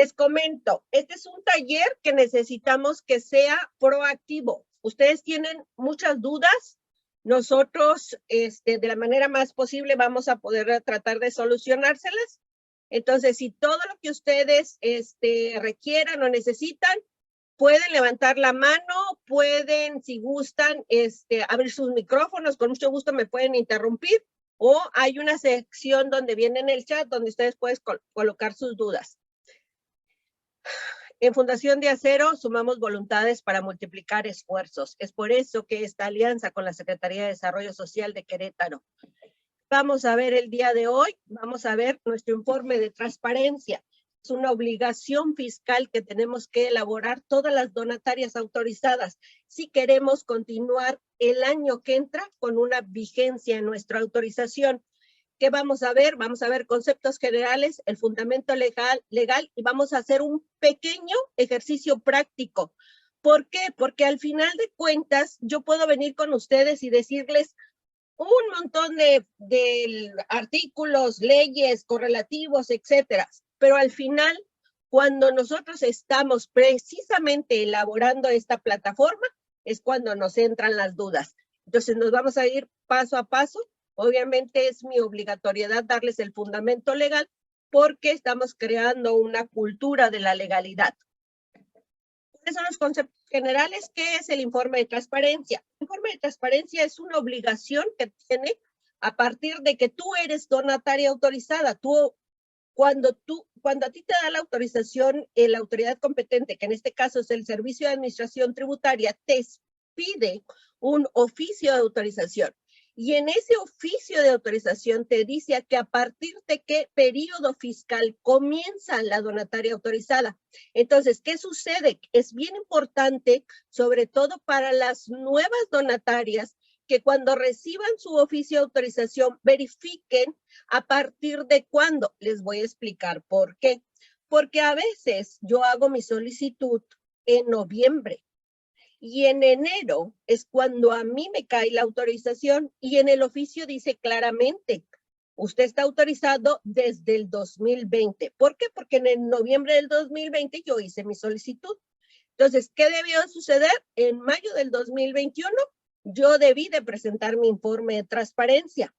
Les comento, este es un taller que necesitamos que sea proactivo. Ustedes tienen muchas dudas. Nosotros, de la manera más posible, vamos a poder tratar de solucionárselas. Entonces, si todo lo que ustedes requieran o necesitan, pueden levantar la mano, pueden, si gustan, abrir sus micrófonos, con mucho gusto me pueden interrumpir, o hay una sección donde viene en el chat donde ustedes pueden colocar sus dudas. En Fundación de Acero sumamos voluntades para multiplicar esfuerzos. Es por eso que esta alianza con la Secretaría de Desarrollo Social de Querétaro. Vamos a ver el día de hoy, vamos a ver nuestro informe de transparencia. Es una obligación fiscal que tenemos que elaborar todas las donatarias autorizadas si queremos continuar el año que entra con una vigencia en nuestra autorización. ¿Qué vamos a ver? Vamos a ver conceptos generales, el fundamento legal y vamos a hacer un pequeño ejercicio práctico. ¿Por qué? Porque al final de cuentas yo puedo venir con ustedes y decirles un montón de artículos, leyes, correlativos, etcétera. Pero al final, cuando nosotros estamos precisamente elaborando esta plataforma, es cuando nos entran las dudas. Entonces nos vamos a ir paso a paso. Obviamente es mi obligatoriedad darles el fundamento legal porque estamos creando una cultura de la legalidad. ¿Cuáles son los conceptos generales? ¿Qué es el informe de transparencia? El informe de transparencia es una obligación que tiene a partir de que tú eres donataria autorizada. Cuando a ti te da la autorización, la autoridad competente, que en este caso es el Servicio de Administración Tributaria, te pide un oficio de autorización. Y en ese oficio de autorización te dice que a partir de qué periodo fiscal comienza la donataria autorizada. Entonces, ¿qué sucede? Es bien importante, sobre todo para las nuevas donatarias, que cuando reciban su oficio de autorización verifiquen a partir de cuándo. Les voy a explicar por qué. Porque a veces yo hago mi solicitud en noviembre. Y en enero es cuando a mí me cae la autorización y en el oficio dice claramente, usted está autorizado desde el 2020. ¿Por qué? Porque en el noviembre del 2020 yo hice mi solicitud. Entonces, ¿qué debió suceder? En mayo del 2021 yo debí de presentar mi informe de transparencia.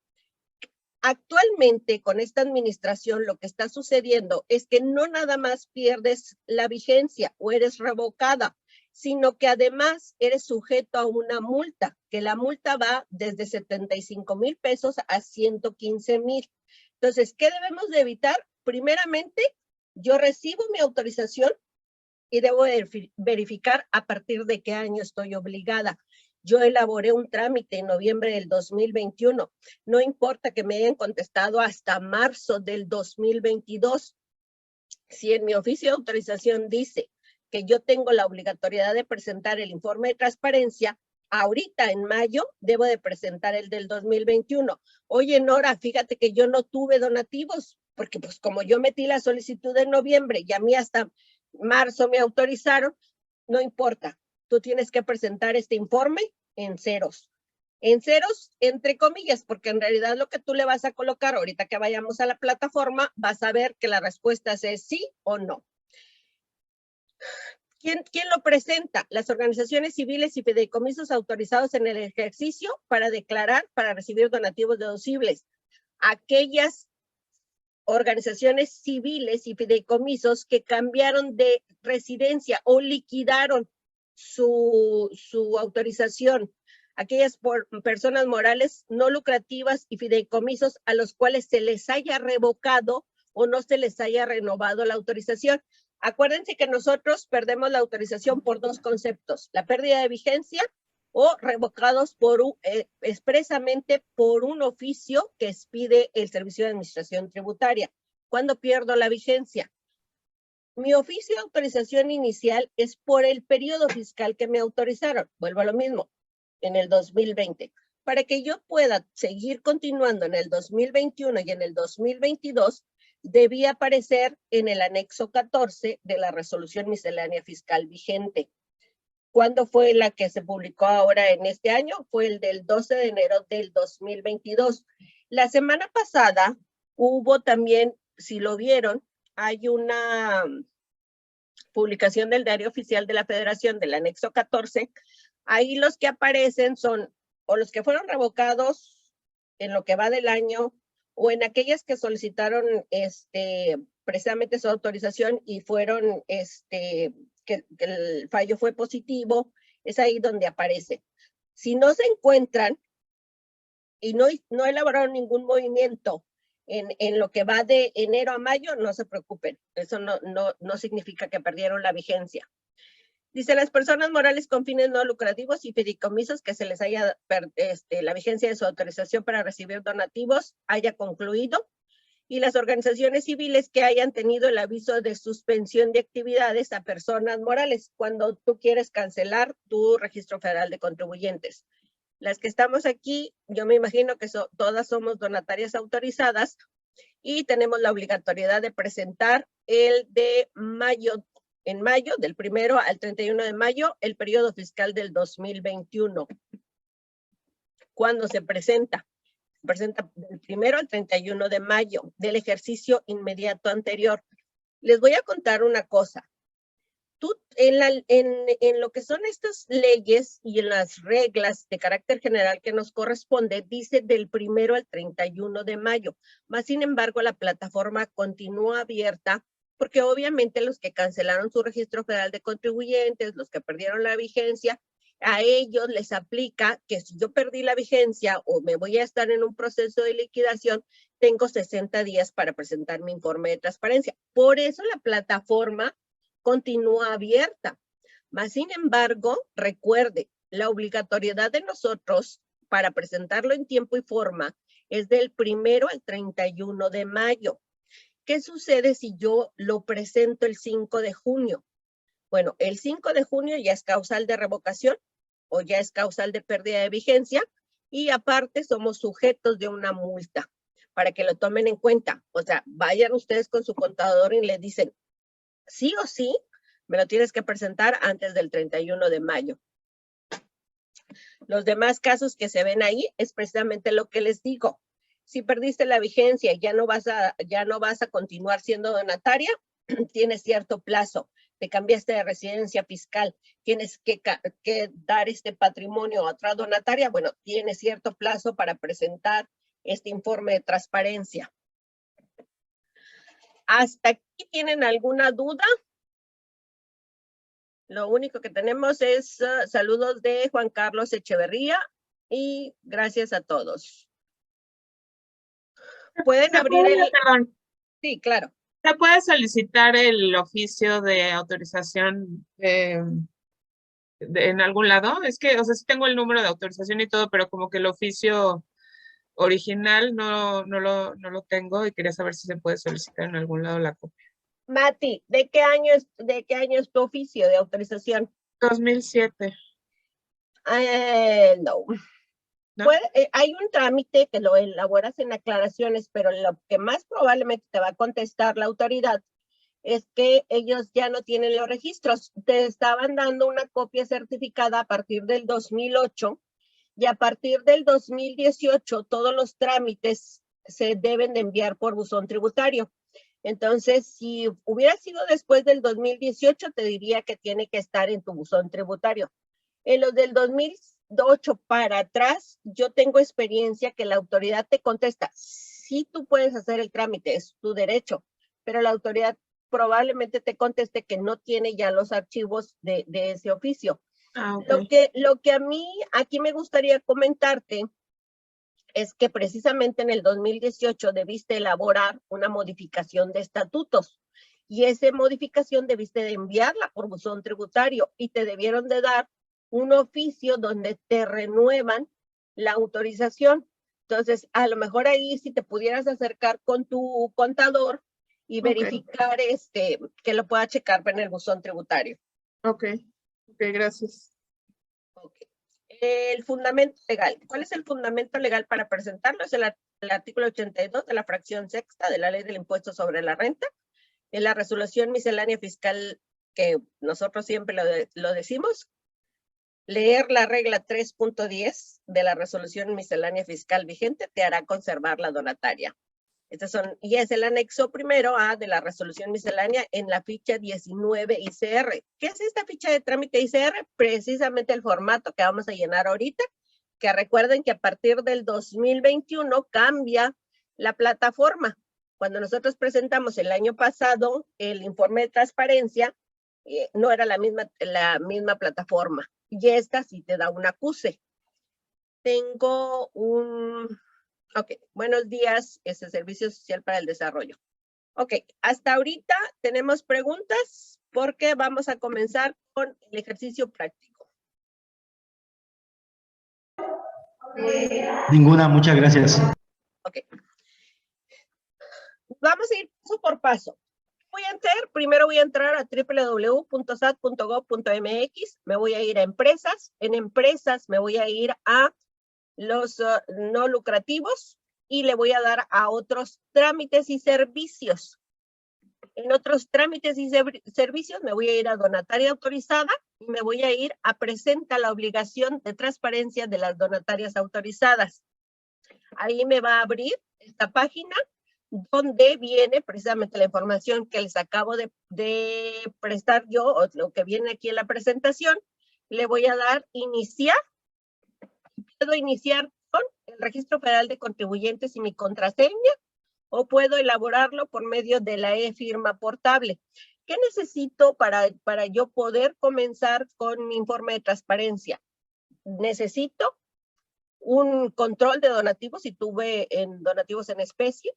Actualmente, con esta administración, lo que está sucediendo es que no nada más pierdes la vigencia o eres revocada, sino que además eres sujeto a una multa, que la multa va desde 75,000 pesos a 115,000. Entonces, ¿qué debemos de evitar? Primeramente, yo recibo mi autorización y debo verificar a partir de qué año estoy obligada. Yo elaboré un trámite en noviembre del 2021. No importa que me hayan contestado hasta marzo del 2022. Si en mi oficio de autorización dice que yo tengo la obligatoriedad de presentar el informe de transparencia, ahorita en mayo debo de presentar el del 2021. Oye, Nora, fíjate que yo no tuve donativos, porque pues como yo metí la solicitud en noviembre y a mí hasta marzo me autorizaron, no importa. Tú tienes que presentar este informe en ceros. En ceros, entre comillas, porque en realidad lo que tú le vas a colocar ahorita que vayamos a la plataforma, vas a ver que la respuesta es sí o no. ¿Quién lo presenta? Las organizaciones civiles y fideicomisos autorizados en el ejercicio para declarar, para recibir donativos deducibles. Aquellas organizaciones civiles y fideicomisos que cambiaron de residencia o liquidaron su autorización. Aquellas personas morales no lucrativas y fideicomisos a los cuales se les haya revocado o no se les haya renovado la autorización. Acuérdense que nosotros perdemos la autorización por dos conceptos, la pérdida de vigencia o revocados expresamente por un oficio que expide el Servicio de Administración Tributaria. ¿Cuándo pierdo la vigencia? Mi oficio de autorización inicial es por el periodo fiscal que me autorizaron. Vuelvo a lo mismo, en el 2020. Para que yo pueda seguir continuando en el 2021 y en el 2022, debía aparecer en el anexo 14 de la resolución miscelánea fiscal vigente. ¿Cuándo fue la que se publicó ahora en este año? Fue el del 12 de enero del 2022. La semana pasada hubo también, si lo vieron, hay una publicación del Diario Oficial de la Federación del anexo 14, ahí los que aparecen son o los que fueron revocados en lo que va del año o en aquellas que solicitaron precisamente su autorización y fueron, que el fallo fue positivo, es ahí donde aparece. Si no se encuentran y no elaboraron ningún movimiento en lo que va de enero a mayo, no se preocupen. Eso no significa que perdieron la vigencia. Dice, las personas morales con fines no lucrativos y fideicomisos que se les haya la vigencia de su autorización para recibir donativos haya concluido, y las organizaciones civiles que hayan tenido el aviso de suspensión de actividades a personas morales cuando tú quieres cancelar tu registro federal de contribuyentes. Las que estamos aquí, yo me imagino que todas somos donatarias autorizadas y tenemos la obligatoriedad de presentar el de mayo, en mayo, del 1 al 31 de mayo, el periodo fiscal del 2021. ¿Cuándo se presenta? Se presenta del 1 al 31 de mayo del ejercicio inmediato anterior. Les voy a contar una cosa. Tú, en lo que son estas leyes y en las reglas de carácter general que nos corresponde, dice del 1 al 31 de mayo. Más sin embargo, la plataforma continúa abierta porque obviamente los que cancelaron su registro federal de contribuyentes, los que perdieron la vigencia, a ellos les aplica que si yo perdí la vigencia o me voy a estar en un proceso de liquidación, tengo 60 días para presentar mi informe de transparencia. Por eso la plataforma continúa abierta. Mas, sin embargo, recuerde, la obligatoriedad de nosotros para presentarlo en tiempo y forma es del 1 al 31 de mayo. ¿Qué sucede si yo lo presento el 5 de junio? Bueno, el 5 de junio ya es causal de revocación o ya es causal de pérdida de vigencia y aparte somos sujetos de una multa para que lo tomen en cuenta. O sea, vayan ustedes con su contador y le dicen, sí o sí, me lo tienes que presentar antes del 31 de mayo. Los demás casos que se ven ahí es precisamente lo que les digo. Si perdiste la vigencia y ya no vas a continuar siendo donataria, tienes cierto plazo. Te cambiaste de residencia fiscal, tienes que dar este patrimonio a otra donataria. Bueno, tienes cierto plazo para presentar este informe de transparencia. ¿Hasta aquí tienen alguna duda? Lo único que tenemos es saludos de Juan Carlos Echeverría y gracias a todos. ¿Pueden abrir el...? Perdón. Sí, claro. ¿Se puede solicitar el oficio de autorización en algún lado? Es que, o sea, sí tengo el número de autorización y todo, pero como que el oficio original no lo tengo y quería saber si se puede solicitar en algún lado la copia. Mati, ¿de qué año es tu oficio de autorización? 2007. No. ¿No? Hay un trámite que lo elaboras en aclaraciones, pero lo que más probablemente te va a contestar la autoridad es que ellos ya no tienen los registros. Te estaban dando una copia certificada a partir del 2008 y a partir del 2018 todos los trámites se deben de enviar por buzón tributario. Entonces, si hubiera sido después del 2018, te diría que tiene que estar en tu buzón tributario. En los del 2008 para atrás, yo tengo experiencia que la autoridad te contesta, sí tú puedes hacer el trámite, es tu derecho, pero la autoridad probablemente te conteste que no tiene ya los archivos de ese oficio. Okay. Lo que a mí aquí me gustaría comentarte es que precisamente en el 2018 debiste elaborar una modificación de estatutos y esa modificación debiste de enviarla por buzón tributario y te debieron de dar un oficio donde te renuevan la autorización. Entonces, a lo mejor ahí si te pudieras acercar con tu contador y verificar que lo pueda checar en el buzón tributario. Ok, gracias. Okay. El fundamento legal. ¿Cuál es el fundamento legal para presentarlo? Es el artículo 82 de la fracción sexta de la Ley del Impuesto sobre la Renta. En la resolución miscelánea fiscal que nosotros siempre lo decimos. Leer la regla 3.10 de la resolución miscelánea fiscal vigente te hará conservar la donataria. Y es el anexo primero A de la resolución miscelánea en la ficha 19 ICR. ¿Qué es esta ficha de trámite ICR? Precisamente el formato que vamos a llenar ahorita, que recuerden que a partir del 2021 cambia la plataforma. Cuando nosotros presentamos el año pasado el informe de transparencia, no era la misma plataforma. Y esta sí te da un acuse. Tengo Ok, buenos días, Servicio Social para el Desarrollo. Ok, hasta ahorita tenemos preguntas porque vamos a comenzar con el ejercicio práctico. Ninguna, muchas gracias. Ok. Vamos a ir paso por paso. Voy a hacer, primero voy a entrar a www.sat.gov.mx, me voy a ir a empresas, en empresas me voy a ir a los no lucrativos, y le voy a dar a otros trámites y servicios. En otros trámites y servicios me voy a ir a donataria autorizada y me voy a ir a presenta la obligación de transparencia de las donatarias autorizadas. Ahí me va a abrir esta página donde viene precisamente la información que les acabo de prestar yo, o lo que viene aquí en la presentación. Le voy a dar iniciar. Puedo iniciar con el Registro Federal de Contribuyentes y mi contraseña, o puedo elaborarlo por medio de la e-firma portable. ¿Qué necesito para yo poder comenzar con mi informe de transparencia? Necesito un control de donativos, si tuve donativos en especie.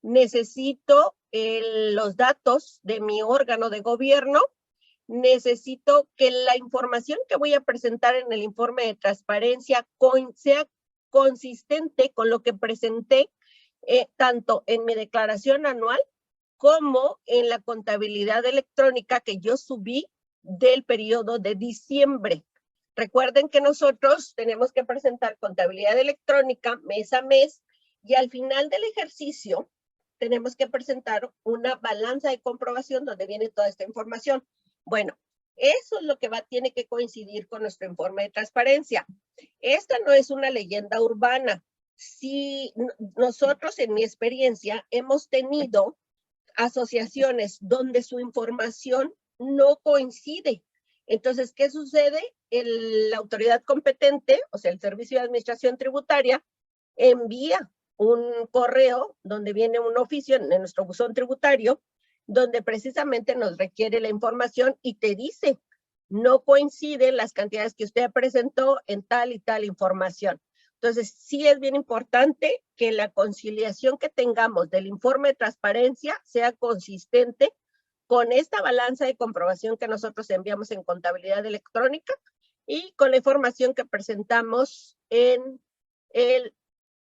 Necesito los datos de mi órgano de gobierno. Necesito que la información que voy a presentar en el informe de transparencia sea consistente con lo que presenté tanto en mi declaración anual como en la contabilidad electrónica que yo subí del periodo de diciembre. Recuerden que nosotros tenemos que presentar contabilidad electrónica mes a mes, y al final del ejercicio tenemos que presentar una balanza de comprobación donde viene toda esta información. Bueno, eso es lo que tiene que coincidir con nuestro informe de transparencia. Esta no es una leyenda urbana. Si nosotros, en mi experiencia, hemos tenido asociaciones donde su información no coincide. Entonces, ¿qué sucede? La autoridad competente, o sea, el Servicio de Administración Tributaria, envía un correo donde viene un oficio en nuestro buzón tributario, donde precisamente nos requiere la información y te dice, no coinciden las cantidades que usted presentó en tal y tal información. Entonces, sí es bien importante que la conciliación que tengamos del informe de transparencia sea consistente con esta balanza de comprobación que nosotros enviamos en contabilidad electrónica y con la información que presentamos en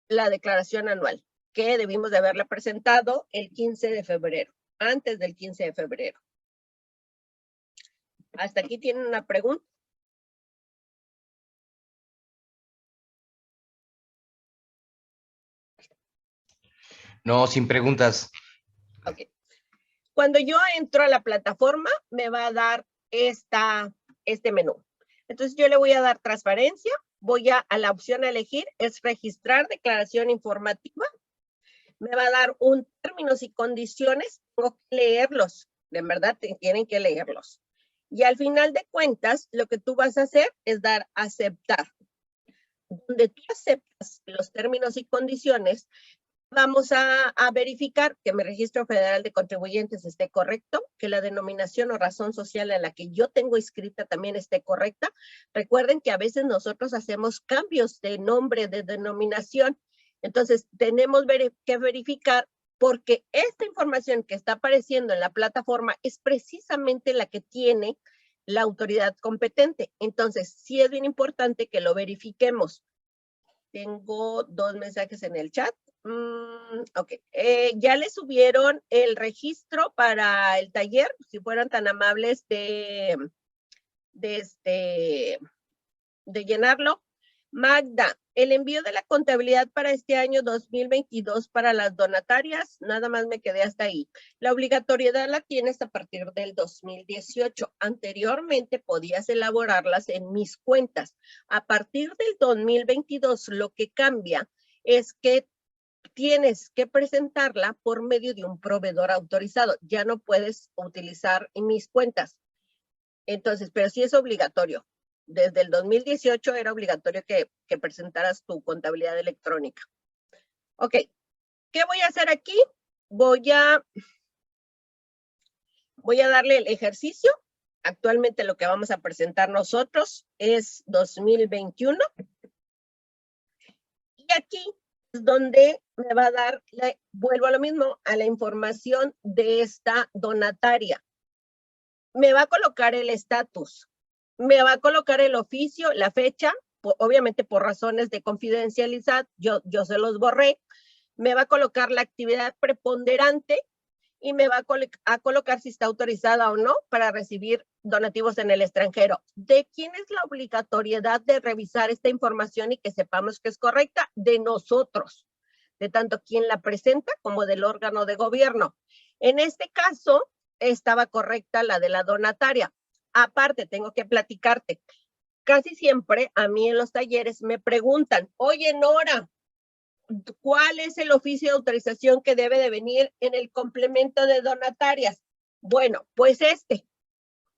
la declaración anual, que debimos de haberla presentado el 15 de febrero, antes del 15 de febrero. ¿Hasta aquí tienen una pregunta? No, sin preguntas. Ok. Cuando yo entro a la plataforma, me va a dar este menú. Entonces yo le voy a dar transparencia, voy a la opción a elegir, es registrar declaración informativa. Me va a dar un términos y condiciones, tengo que leerlos, de verdad tienen que leerlos. Y al final de cuentas, lo que tú vas a hacer es dar aceptar. Donde tú aceptas los términos y condiciones, vamos a verificar que mi registro federal de contribuyentes esté correcto, que la denominación o razón social en la que yo tengo inscrita también esté correcta. Recuerden que a veces nosotros hacemos cambios de nombre, de denominación. Entonces, tenemos que verificar, porque esta información que está apareciendo en la plataforma es precisamente la que tiene la autoridad competente. Entonces, sí es bien importante que lo verifiquemos. Tengo 2 mensajes en el chat. Ok, ya le subieron el registro para el taller, si fueran tan amables de llenarlo. Magda, el envío de la contabilidad para este año 2022 para las donatarias, nada más me quedé hasta ahí. La obligatoriedad la tienes a partir del 2018. Anteriormente podías elaborarlas en mis cuentas. A partir del 2022 lo que cambia es que tienes que presentarla por medio de un proveedor autorizado. Ya no puedes utilizar mis cuentas. Entonces, pero sí es obligatorio. Desde el 2018 era obligatorio que presentaras tu contabilidad electrónica. Ok, ¿qué voy a hacer aquí? Voy a darle el ejercicio. Actualmente lo que vamos a presentar nosotros es 2021. Y aquí es donde me va a dar, vuelvo a lo mismo, a la información de esta donataria. Me va a colocar el estatus, me va a colocar el oficio, la fecha, obviamente por razones de confidencialidad, yo se los borré. Me va a colocar la actividad preponderante y me va a colocar si está autorizada o no para recibir donativos en el extranjero. ¿De quién es la obligatoriedad de revisar esta información y que sepamos que es correcta? De nosotros, de tanto quien la presenta como del órgano de gobierno. En este caso, estaba correcta la de la donataria. Aparte, tengo que platicarte. Casi siempre a mí en los talleres me preguntan, oye, Nora, ¿cuál es el oficio de autorización que debe de venir en el complemento de donatarias? Bueno, pues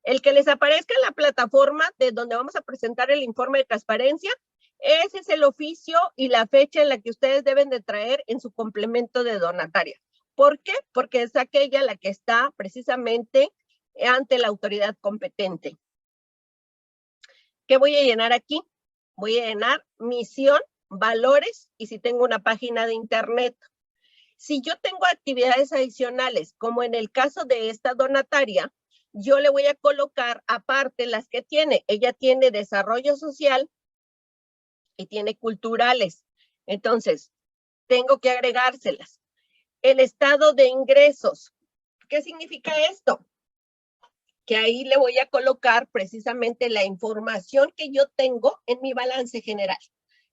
el que les aparezca en la plataforma de donde vamos a presentar el informe de transparencia, ese es el oficio y la fecha en la que ustedes deben de traer en su complemento de donataria. ¿Por qué? Porque es aquella la que está precisamente ante la autoridad competente. ¿Qué voy a llenar aquí? Voy a llenar misión, valores y si tengo una página de internet. Si yo tengo actividades adicionales, como en el caso de esta donataria, yo le voy a colocar aparte las que tiene. Ella tiene desarrollo social y tiene culturales. Entonces, tengo que agregárselas. El estado de ingresos. ¿Qué significa esto? Que ahí le voy a colocar precisamente la información que yo tengo en mi balance general,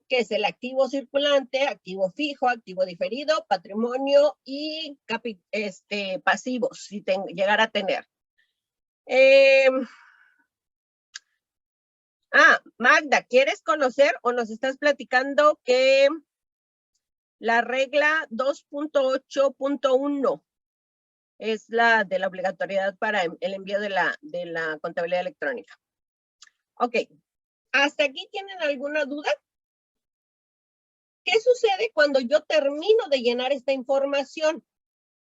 que es el activo circulante, activo fijo, activo diferido, patrimonio y pasivos, si llegar a tener. Magda, ¿quieres conocer o nos estás platicando que la regla 2.8.1 es la de la obligatoriedad para el envío de la contabilidad electrónica? Ok, ¿hasta aquí tienen alguna duda? ¿Qué sucede cuando yo termino de llenar esta información?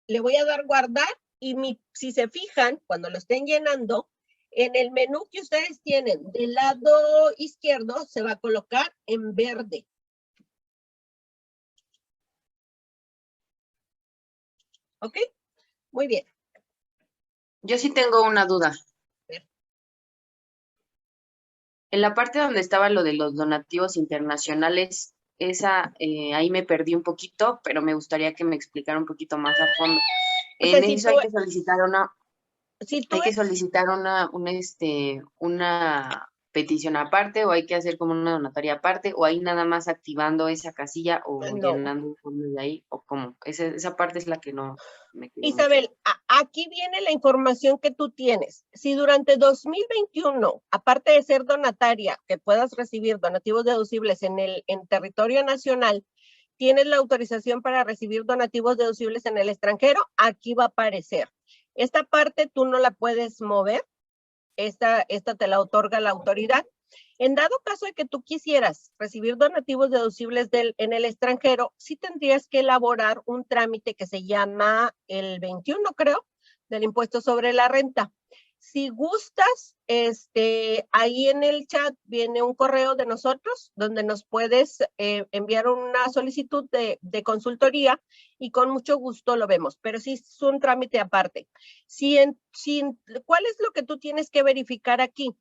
Le voy a dar guardar y si se fijan, cuando lo estén llenando, en el menú que ustedes tienen del lado izquierdo se va a colocar en verde. ¿Ok? Muy bien. Yo sí tengo una duda. En la parte donde estaba lo de los donativos internacionales, ahí me perdí un poquito, pero me gustaría que me explicara un poquito más a fondo. En eso hay que solicitar una petición aparte, o hay que hacer como una donataria aparte, o ahí nada más activando esa casilla o llenando un fondo de ahí, o cómo. Esa parte es la que no me quedó. Isabel, aquí viene la información que tú tienes. Si durante 2021, aparte de ser donataria, que puedas recibir donativos deducibles en territorio nacional, tienes la autorización para recibir donativos deducibles en el extranjero, aquí va a aparecer. Esta parte tú no la puedes mover, esta te la otorga la autoridad. En dado caso de que tú quisieras recibir donativos deducibles en el extranjero, sí tendrías que elaborar un trámite que se llama el 21, creo, del impuesto sobre la renta. Si gustas, ahí en el chat viene un correo de nosotros donde nos puedes enviar una solicitud de consultoría y con mucho gusto lo vemos, pero sí es un trámite aparte. ¿Cuál es lo que tú tienes que verificar aquí?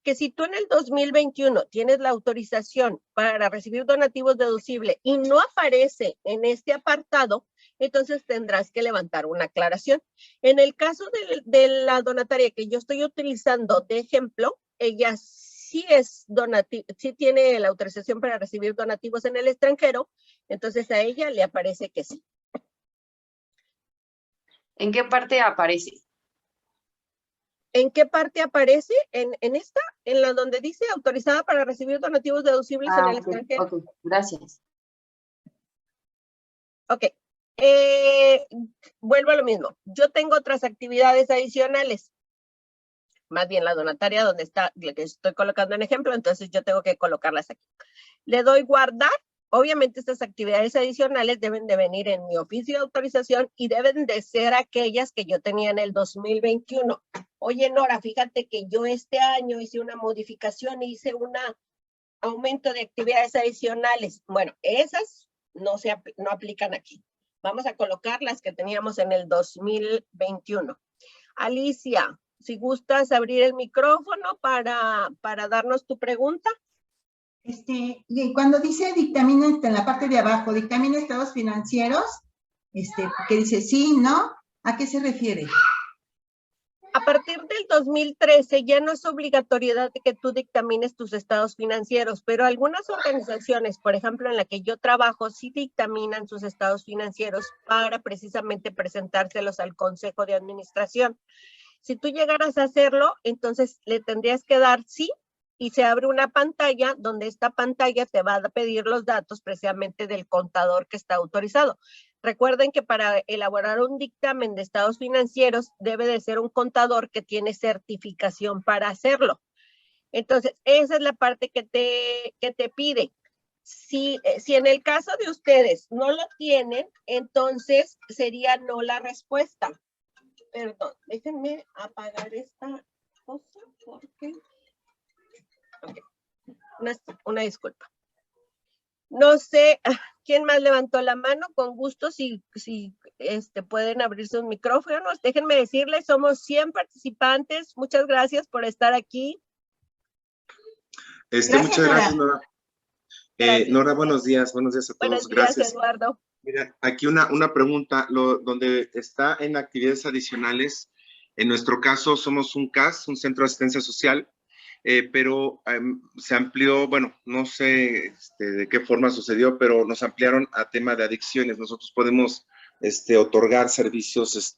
Que si tú en el 2021 tienes la autorización para recibir donativos deducibles y no aparece en este apartado, entonces tendrás que levantar una aclaración. En el caso de la donataria que yo estoy utilizando de ejemplo, ella sí sí tiene la autorización para recibir donativos en el extranjero, entonces a ella le aparece que sí. ¿En qué parte aparece? ¿En qué parte aparece? En esta, en la donde dice autorizada para recibir donativos deducibles en el extranjero. Ok, gracias. Ok. Vuelvo a lo mismo. Yo tengo otras actividades adicionales. Más bien la donataria donde está, la que estoy colocando en ejemplo, entonces yo tengo que colocarlas aquí. Le doy guardar. Obviamente estas actividades adicionales deben de venir en mi oficio de autorización y deben de ser aquellas que yo tenía en el 2021. Oye, Nora, fíjate que yo este año hice una modificación, hice un aumento de actividades adicionales. Bueno, esas no aplican aquí. Vamos a colocar las que teníamos en el 2021. Alicia, si gustas abrir el micrófono para darnos tu pregunta. Y cuando dice dictamina en la parte de abajo, dictamina estados financieros, que dice sí, ¿no? ¿A qué se refiere? A partir del 2013 ya no es obligatoriedad de que tú dictamines tus estados financieros, pero algunas organizaciones, por ejemplo, en la que yo trabajo, sí dictaminan sus estados financieros para precisamente presentárselos al Consejo de Administración. Si tú llegaras a hacerlo, entonces le tendrías que dar sí y se abre una pantalla donde esta pantalla te va a pedir los datos precisamente del contador que está autorizado. Recuerden que para elaborar un dictamen de estados financieros debe de ser un contador que tiene certificación para hacerlo. Entonces, esa es la parte que te pide. Si en el caso de ustedes no lo tienen, entonces sería no la respuesta. Perdón, déjenme apagar esta cosa porque... Okay. Una disculpa. No sé, ¿quién más levantó la mano? Con gusto, si pueden abrir sus micrófonos. Déjenme decirles, somos 100 participantes. Muchas gracias por estar aquí. Muchas gracias, Nora. Gracias. Nora, buenos días a todos. Buenos días, gracias. Eduardo. Mira, aquí una pregunta, donde está en actividades adicionales, en nuestro caso somos un CAS, un Centro de Asistencia Social, pero se amplió, bueno, no sé de qué forma sucedió, pero nos ampliaron a tema de adicciones. Nosotros podemos otorgar servicios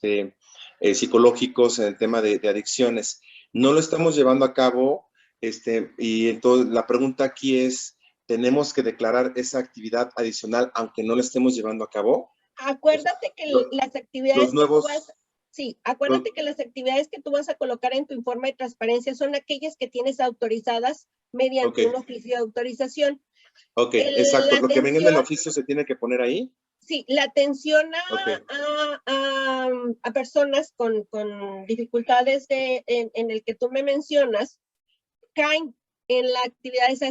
psicológicos en el tema de adicciones. No lo estamos llevando a cabo, y entonces la pregunta aquí es, ¿tenemos que declarar esa actividad adicional aunque no la estemos llevando a cabo? Acuérdate que las actividades nuevos, que tú vas... Sí, acuérdate que las actividades que tú vas a colocar en tu informe de transparencia son aquellas que tienes autorizadas mediante un oficio de autorización. Ok, exacto. Lo que venga en el oficio se tiene que poner ahí. Sí, la atención a personas con dificultades en el que tú me mencionas caen en las actividades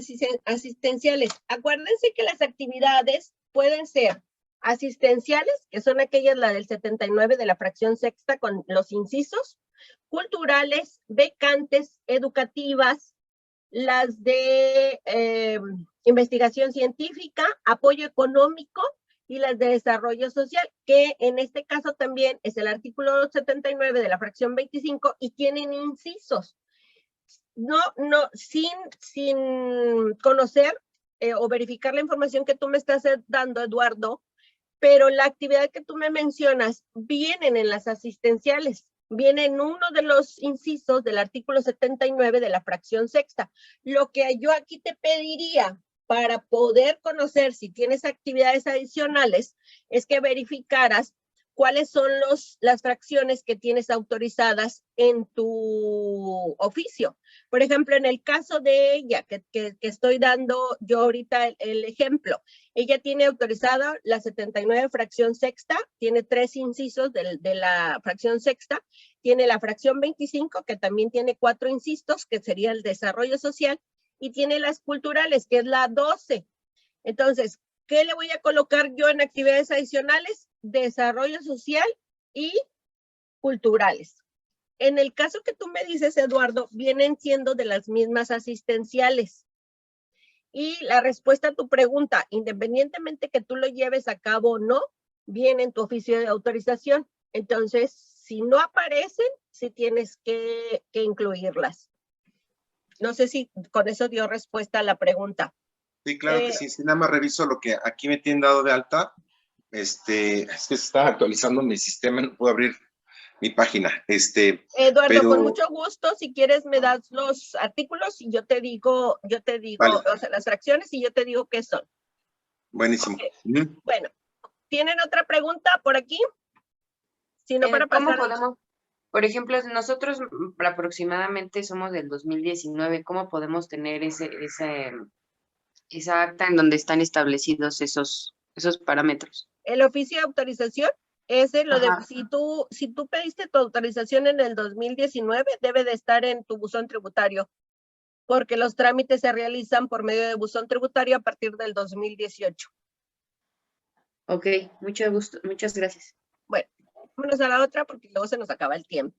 asistenciales. Acuérdense que las actividades pueden ser asistenciales, que son aquellas, la del 79 de la fracción sexta con los incisos, culturales, becantes, educativas, las de investigación científica, apoyo económico y las de desarrollo social, que en este caso también es el artículo 79 de la fracción 25 y tienen incisos. Sin conocer o verificar la información que tú me estás dando, Eduardo, pero la actividad que tú me mencionas vienen en las asistenciales, viene en uno de los incisos del artículo 79 de la fracción sexta. Lo que yo aquí te pediría para poder conocer si tienes actividades adicionales es que verificaras cuáles son las fracciones que tienes autorizadas en tu oficio. Por ejemplo, en el caso de ella, que estoy dando yo ahorita el ejemplo, ella tiene autorizada la 79 fracción sexta, tiene 3 incisos de la fracción sexta, tiene la fracción 25, que también tiene 4 incisos, que sería el desarrollo social, y tiene las culturales, que es la 12. Entonces, ¿qué le voy a colocar yo en actividades adicionales? Desarrollo social y culturales. En el caso que tú me dices, Eduardo, vienen siendo de las mismas asistenciales. Y la respuesta a tu pregunta, independientemente que tú lo lleves a cabo o no, viene en tu oficio de autorización. Entonces, si no aparecen, sí tienes que incluirlas. No sé si con eso dio respuesta a la pregunta. Sí, claro que sí. Si nada más reviso lo que aquí me tienen dado de alta. Es que se está actualizando mi sistema, no puedo abrir mi página. Eduardo, con mucho gusto, si quieres me das los artículos y yo te digo, vale, o sea, las fracciones y yo te digo qué son. Buenísimo. Okay. Bueno, ¿Tienen otra pregunta por aquí? Si no, para ¿Cómo pasar. podemos, por ejemplo, nosotros aproximadamente somos del 2019, ¿cómo podemos tener esa acta en donde están establecidos esos parámetros? El oficio de autorización, ese lo de, Ajá. si tú pediste tu autorización en el 2019, debe de estar en tu buzón tributario, porque los trámites se realizan por medio de buzón tributario a partir del 2018. Ok, mucho gusto, muchas gracias. Bueno, vámonos a la otra porque luego se nos acaba el tiempo.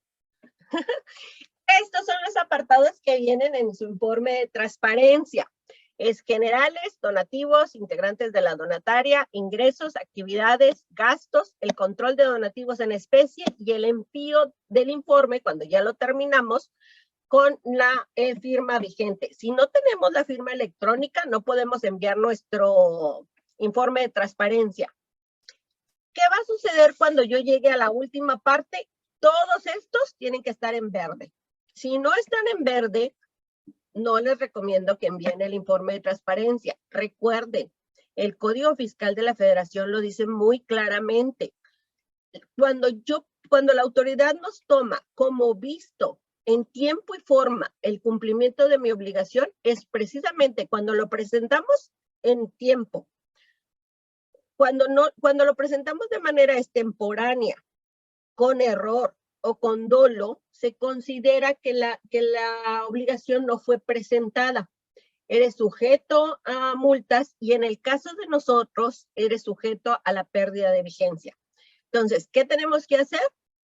Estos son los apartados que vienen en su informe de transparencia. Es generales, donativos, integrantes de la donataria, ingresos, actividades, gastos, el control de donativos en especie y el envío del informe, cuando ya lo terminamos, con la firma vigente. Si no tenemos la firma electrónica, no podemos enviar nuestro informe de transparencia. ¿Qué va a suceder cuando yo llegue a la última parte? Todos estos tienen que estar en verde. Si no están en verde, no les recomiendo que envíen el informe de transparencia. Recuerden, el Código Fiscal de la Federación lo dice muy claramente. Cuando la autoridad nos toma como visto en tiempo y forma el cumplimiento de mi obligación, es precisamente cuando lo presentamos en tiempo. Cuando lo presentamos de manera extemporánea, con error o con dolo, se considera que la obligación no fue presentada. Eres sujeto a multas y en el caso de nosotros, eres sujeto a la pérdida de vigencia. Entonces, ¿qué tenemos que hacer?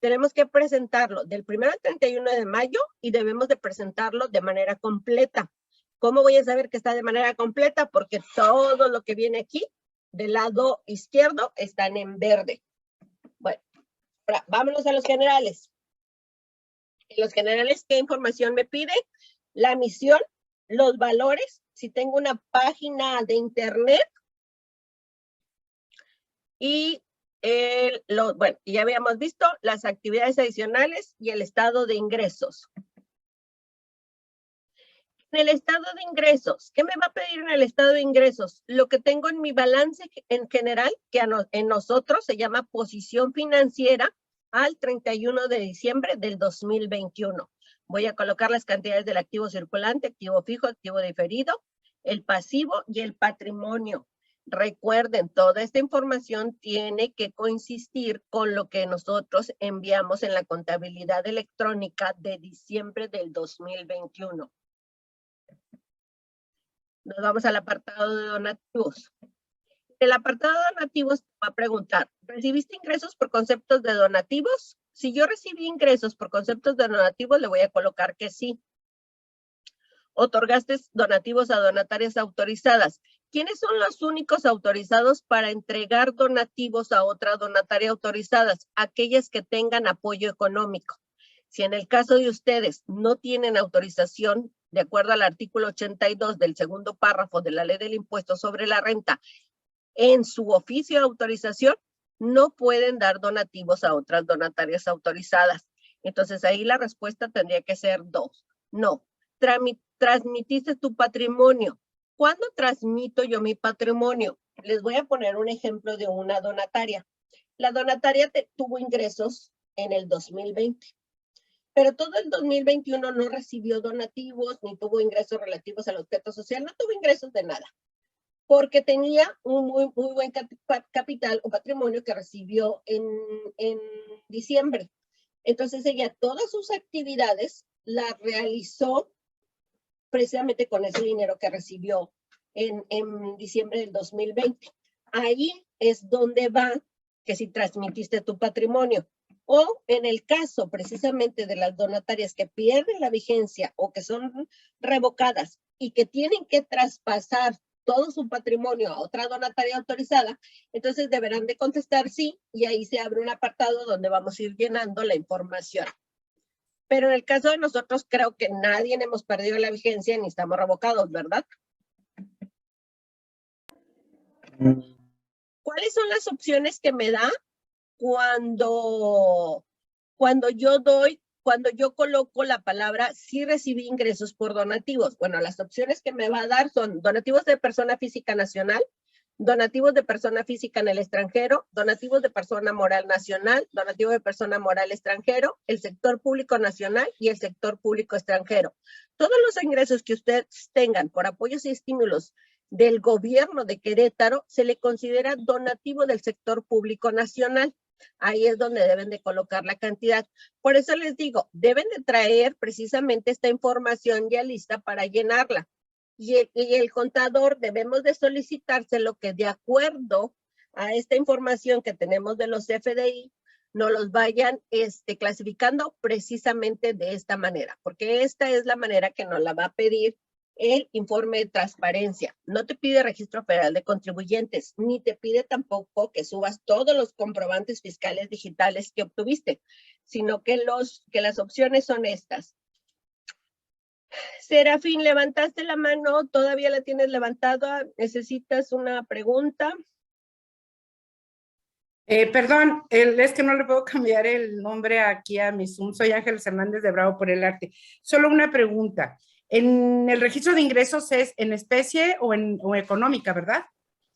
Tenemos que presentarlo del 1 al 31 de mayo y debemos de presentarlo de manera completa. ¿Cómo voy a saber que está de manera completa? Porque todo lo que viene aquí del lado izquierdo están en verde. Bueno, ahora vámonos a los generales. En los generales, ¿qué información me pide? La misión, los valores, si tengo una página de internet y bueno, ya habíamos visto las actividades adicionales y el estado de ingresos. En el estado de ingresos, ¿qué me va a pedir en el estado de ingresos? Lo que tengo en mi balance en general, que en nosotros se llama posición financiera al 31 de diciembre del 2021. Voy a colocar las cantidades del activo circulante, activo fijo, activo diferido, el pasivo y el patrimonio. Recuerden, toda esta información tiene que coincidir con lo que nosotros enviamos en la contabilidad electrónica de diciembre del 2021. Nos vamos al apartado de donativos. El apartado de donativos va a preguntar, ¿recibiste ingresos por conceptos de donativos? Si yo recibí ingresos por conceptos de donativos, le voy a colocar que sí. ¿Otorgaste donativos a donatarias autorizadas? ¿Quiénes son los únicos autorizados para entregar donativos a otras donatarias autorizadas? Aquellas que tengan apoyo económico. Si en el caso de ustedes no tienen autorización, de acuerdo al artículo 82 del segundo párrafo de la Ley del Impuesto sobre la Renta, en su oficio de autorización, no pueden dar donativos a otras donatarias autorizadas. Entonces ahí la respuesta tendría que ser 2. No. Transmitiste tu patrimonio. ¿Cuándo transmito yo mi patrimonio? Les voy a poner un ejemplo de una donataria. La donataria tuvo ingresos en el 2020, pero todo el 2021 no recibió donativos ni tuvo ingresos relativos al objeto social, no tuvo ingresos de nada, porque tenía un muy buen capital o patrimonio que recibió en diciembre. Entonces ella todas sus actividades las realizó precisamente con ese dinero que recibió en diciembre del 2020. Ahí es donde va que si transmitiste tu patrimonio. O en el caso precisamente de las donatarias que pierden la vigencia o que son revocadas y que tienen que traspasar todo su patrimonio a otra donataria autorizada, entonces deberán de contestar sí, y ahí se abre un apartado donde vamos a ir llenando la información. Pero en el caso de nosotros, creo que nadie hemos perdido la vigencia ni estamos revocados, ¿verdad? ¿Cuáles son las opciones que me da cuando yo coloco la palabra sí recibí ingresos por donativos? Bueno, las opciones que me va a dar son donativos de persona física nacional, donativos de persona física en el extranjero, donativos de persona moral nacional, donativo de persona moral extranjero, el sector público nacional y el sector público extranjero. Todos los ingresos que ustedes tengan por apoyos y estímulos del gobierno de Querétaro se le considera donativo del sector público nacional. Ahí es donde deben de colocar la cantidad. Por eso les digo, deben de traer precisamente esta información ya lista para llenarla. Y el contador debemos de solicitárselo que de acuerdo a esta información que tenemos de los FDI, nos los vayan clasificando precisamente de esta manera, porque esta es la manera que nos la va a pedir el informe de transparencia. No te pide registro federal de contribuyentes, ni te pide tampoco que subas todos los comprobantes fiscales digitales que obtuviste, sino que las opciones son estas. Serafín, levantaste la mano, todavía la tienes levantada, necesitas una pregunta. Perdón, es que no le puedo cambiar el nombre aquí a mi Zoom. Soy Ángeles Hernández de Bravo por el Arte. Solo una pregunta. ¿En el registro de ingresos es en especie o económica, verdad?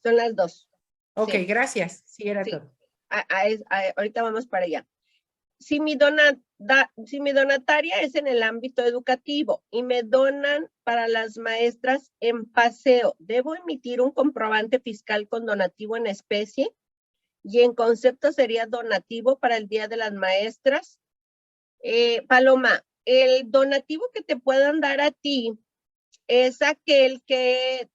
Son las dos. Ok, sí. Gracias. Sí, era sí. todo. Ahorita vamos para allá. Si mi donataria es en el ámbito educativo y me donan para las maestras en paseo, ¿debo emitir un comprobante fiscal con donativo en especie? Y en concepto sería donativo para el Día de las Maestras. Paloma, el donativo que te puedan dar a ti es aquel que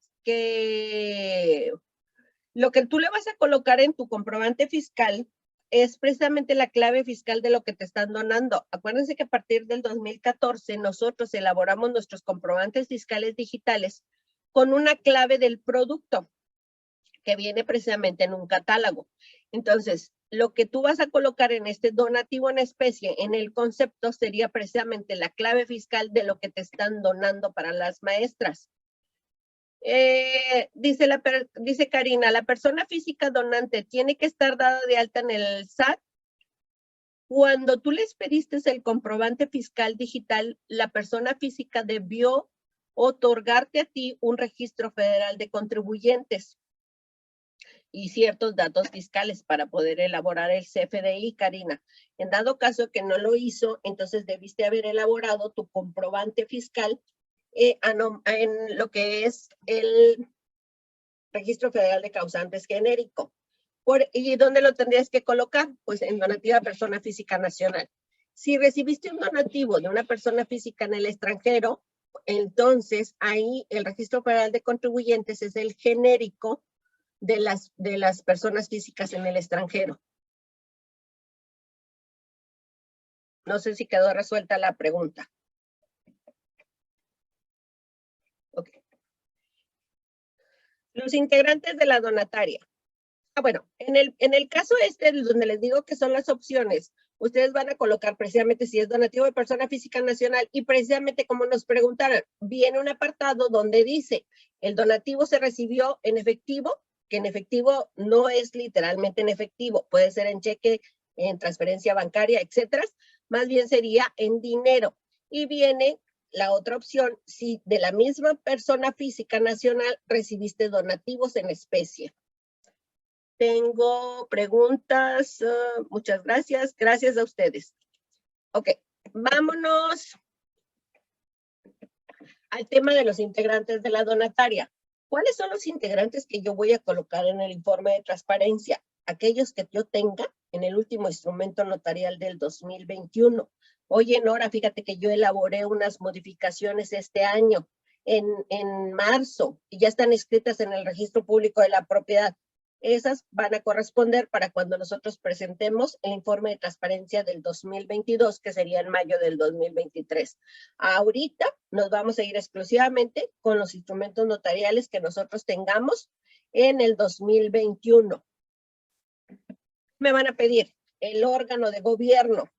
lo que tú le vas a colocar en tu comprobante fiscal es precisamente la clave fiscal de lo que te están donando. Acuérdense que a partir del 2014 nosotros elaboramos nuestros comprobantes fiscales digitales con una clave del producto que viene precisamente en un catálogo. Entonces, lo que tú vas a colocar en este donativo en especie, en el concepto, sería precisamente la clave fiscal de lo que te están donando para las maestras. Dice Karina, la persona física donante tiene que estar dada de alta en el SAT. Cuando tú les pediste el comprobante fiscal digital, la persona física debió otorgarte a ti un registro federal de contribuyentes y ciertos datos fiscales para poder elaborar el CFDI, Karina. En dado caso que no lo hizo, entonces debiste haber elaborado tu comprobante fiscal en lo que es el Registro Federal de Causantes genérico. ¿Y dónde lo tendrías que colocar? Pues en donativa persona física nacional. Si recibiste un donativo de una persona física en el extranjero, entonces ahí el Registro Federal de Contribuyentes es el genérico de las personas físicas en el extranjero. No sé si quedó resuelta la pregunta. Okay. Los integrantes de la donataria. Bueno, en el caso donde les digo que son las opciones, ustedes van a colocar precisamente si es donativo de persona física nacional y precisamente como nos preguntaron, viene un apartado donde dice el donativo se recibió en efectivo, que en efectivo no es literalmente en efectivo, puede ser en cheque, en transferencia bancaria, etcétera, más bien sería en dinero. Y viene la otra opción, si de la misma persona física nacional recibiste donativos en especie. Tengo preguntas, muchas gracias, gracias a ustedes. Ok, vámonos al tema de los integrantes de la donataria. ¿Cuáles son los integrantes que yo voy a colocar en el informe de transparencia? Aquellos que yo tenga en el último instrumento notarial del 2021. Oye, Nora, fíjate que yo elaboré unas modificaciones este año, en marzo, y ya están escritas en el registro público de la propiedad. Esas van a corresponder para cuando nosotros presentemos el informe de transparencia del 2022, que sería en mayo del 2023. Ahorita nos vamos a ir exclusivamente con los instrumentos notariales que nosotros tengamos en el 2021. Me van a pedir el órgano de gobierno.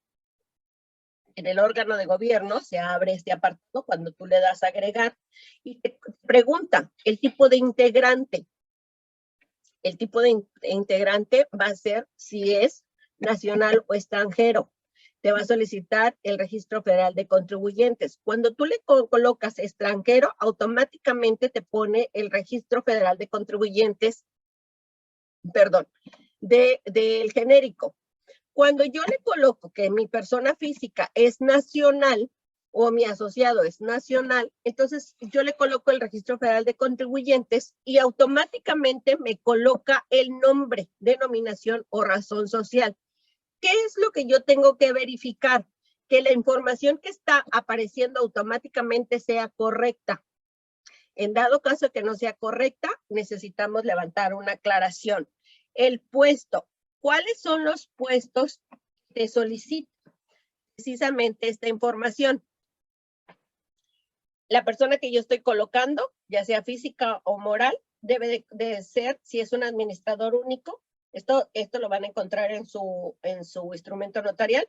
En el órgano de gobierno se abre este apartado cuando tú le das a agregar y te pregunta el tipo de integrante. El tipo de integrante va a ser si es nacional o extranjero. Te va a solicitar el Registro Federal de Contribuyentes. Cuando tú le colocas extranjero, automáticamente te pone el Registro Federal de Contribuyentes perdón, del genérico. Cuando yo le coloco que mi persona física es nacional o mi asociado es nacional, entonces yo le coloco el Registro Federal de Contribuyentes y automáticamente me coloca el nombre, denominación o razón social. ¿Qué es lo que yo tengo que verificar? Que la información que está apareciendo automáticamente sea correcta. En dado caso que no sea correcta, necesitamos levantar una aclaración. El puesto. ¿Cuáles son los puestos que solicitan precisamente esta información? La persona que yo estoy colocando, ya sea física o moral, debe de ser, si es un administrador único, esto lo van a encontrar en su instrumento notarial,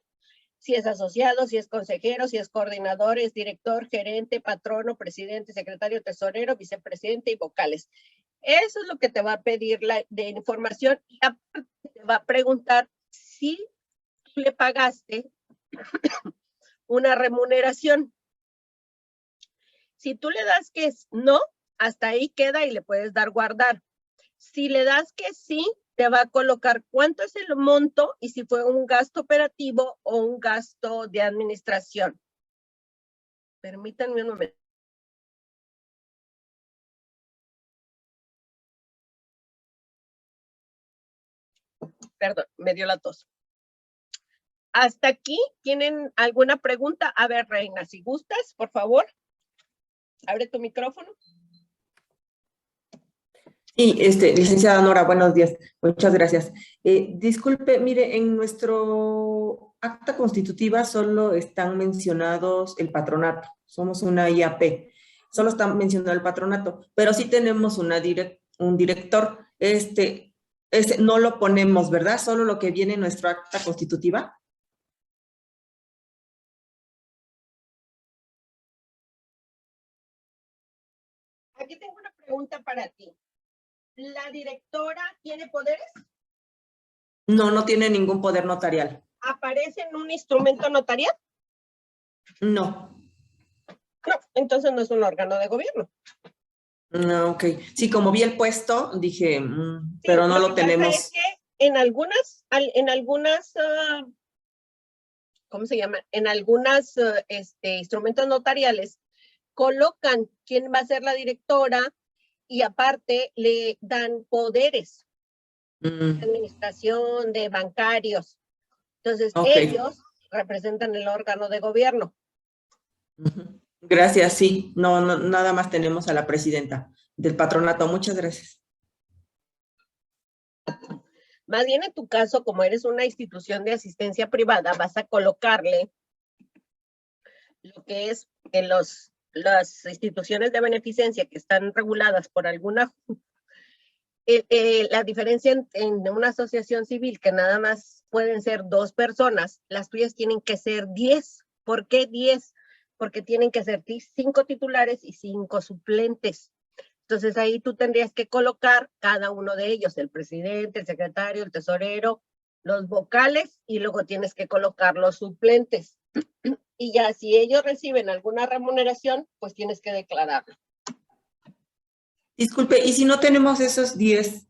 si es asociado, si es consejero, si es coordinador, es director, gerente, patrono, presidente, secretario, tesorero, vicepresidente y vocales. Eso es lo que te va a pedir de información y aparte te va a preguntar si tú le pagaste una remuneración. Si tú le das que no, hasta ahí queda y le puedes dar guardar. Si le das que sí, te va a colocar cuánto es el monto y si fue un gasto operativo o un gasto de administración. Permítanme un momento. Perdón, me dio la tos. ¿Hasta aquí tienen alguna pregunta? A ver, Reina, si gustas, por favor, abre tu micrófono. Sí, licenciada Nora, buenos días. Muchas gracias. Disculpe, mire, en nuestro acta constitutiva solo están mencionados el patronato. Somos una IAP. Solo está mencionado el patronato, pero sí tenemos un director. No lo ponemos, ¿verdad? Solo lo que viene en nuestro acta constitutiva. Aquí tengo una pregunta para ti. ¿La directora tiene poderes? No, no tiene ningún poder notarial. ¿Aparece en un instrumento notarial? No. No, entonces no es un órgano de gobierno. No, ok. Sí, como vi el puesto, dije, pero no lo tenemos. Es que en algunas, ¿cómo se llama? En algunas instrumentos notariales colocan quién va a ser la directora y aparte le dan poderes de administración, de bancarios. Entonces, ellos representan el órgano de gobierno. Gracias, sí. No, nada más tenemos a la presidenta del patronato. Muchas gracias. Más bien en tu caso, como eres una institución de asistencia privada, vas a colocarle lo que es en las instituciones de beneficencia que están reguladas por alguna... la diferencia en una asociación civil que nada más pueden ser 2 personas, las tuyas tienen que ser 10. ¿Por qué 10? Porque tienen que ser 5 titulares y 5 suplentes. Entonces ahí tú tendrías que colocar cada uno de ellos, el presidente, el secretario, el tesorero, los vocales y luego tienes que colocar los suplentes. Y ya si ellos reciben alguna remuneración, pues tienes que declararlo. Disculpe, ¿y si no tenemos esas 10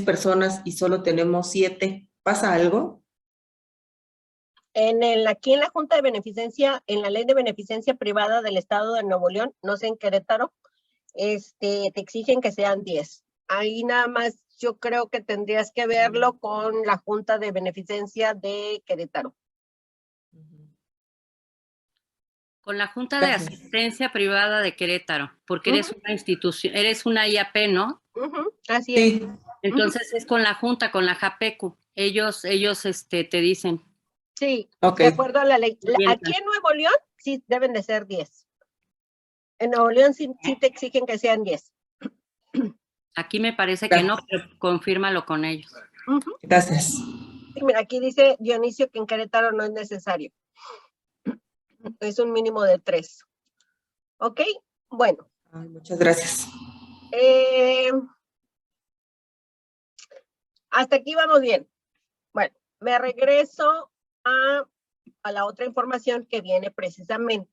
personas y solo tenemos 7, pasa algo? Aquí en la Junta de Beneficencia, en la Ley de Beneficencia Privada del Estado de Nuevo León, no sé en Querétaro, te exigen que sean 10. Ahí nada más yo creo que tendrías que verlo con la Junta de Beneficencia de Querétaro. Con la Junta de Asistencia Privada de Querétaro, porque eres una institución, eres una IAP, ¿no? Así es. Entonces es con la Junta, con la JAPECU. Ellos te dicen. Sí, de acuerdo a la ley. Aquí en Nuevo León sí deben de ser 10. En Nuevo León sí te exigen que sean 10. Aquí me parece que no, pero confírmalo con ellos. Gracias. Sí, mira, aquí dice Dionisio que en Querétaro no es necesario. Es un mínimo de 3. ¿Ok? Bueno. Muchas gracias. Hasta aquí vamos bien. Bueno, me regreso a la otra información que viene precisamente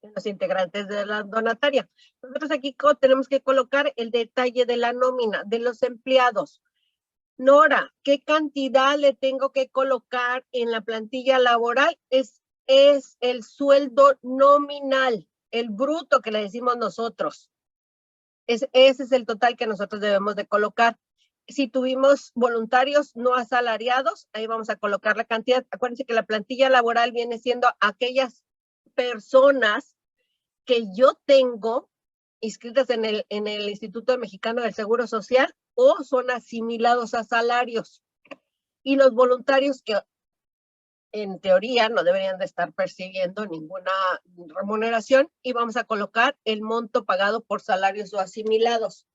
en los integrantes de la donataria. Nosotros aquí tenemos que colocar el detalle de la nómina de los empleados. Nora, ¿qué cantidad le tengo que colocar en la plantilla laboral? Es el sueldo nominal, el bruto que le decimos nosotros. Ese es el total que nosotros debemos de colocar. Si tuvimos voluntarios no asalariados, ahí vamos a colocar la cantidad. Acuérdense que la plantilla laboral viene siendo aquellas personas que yo tengo inscritas en el Instituto Mexicano del Seguro Social o son asimilados a salarios. Y los voluntarios que en teoría no deberían de estar percibiendo ninguna remuneración, y vamos a colocar el monto pagado por salarios o asimilados.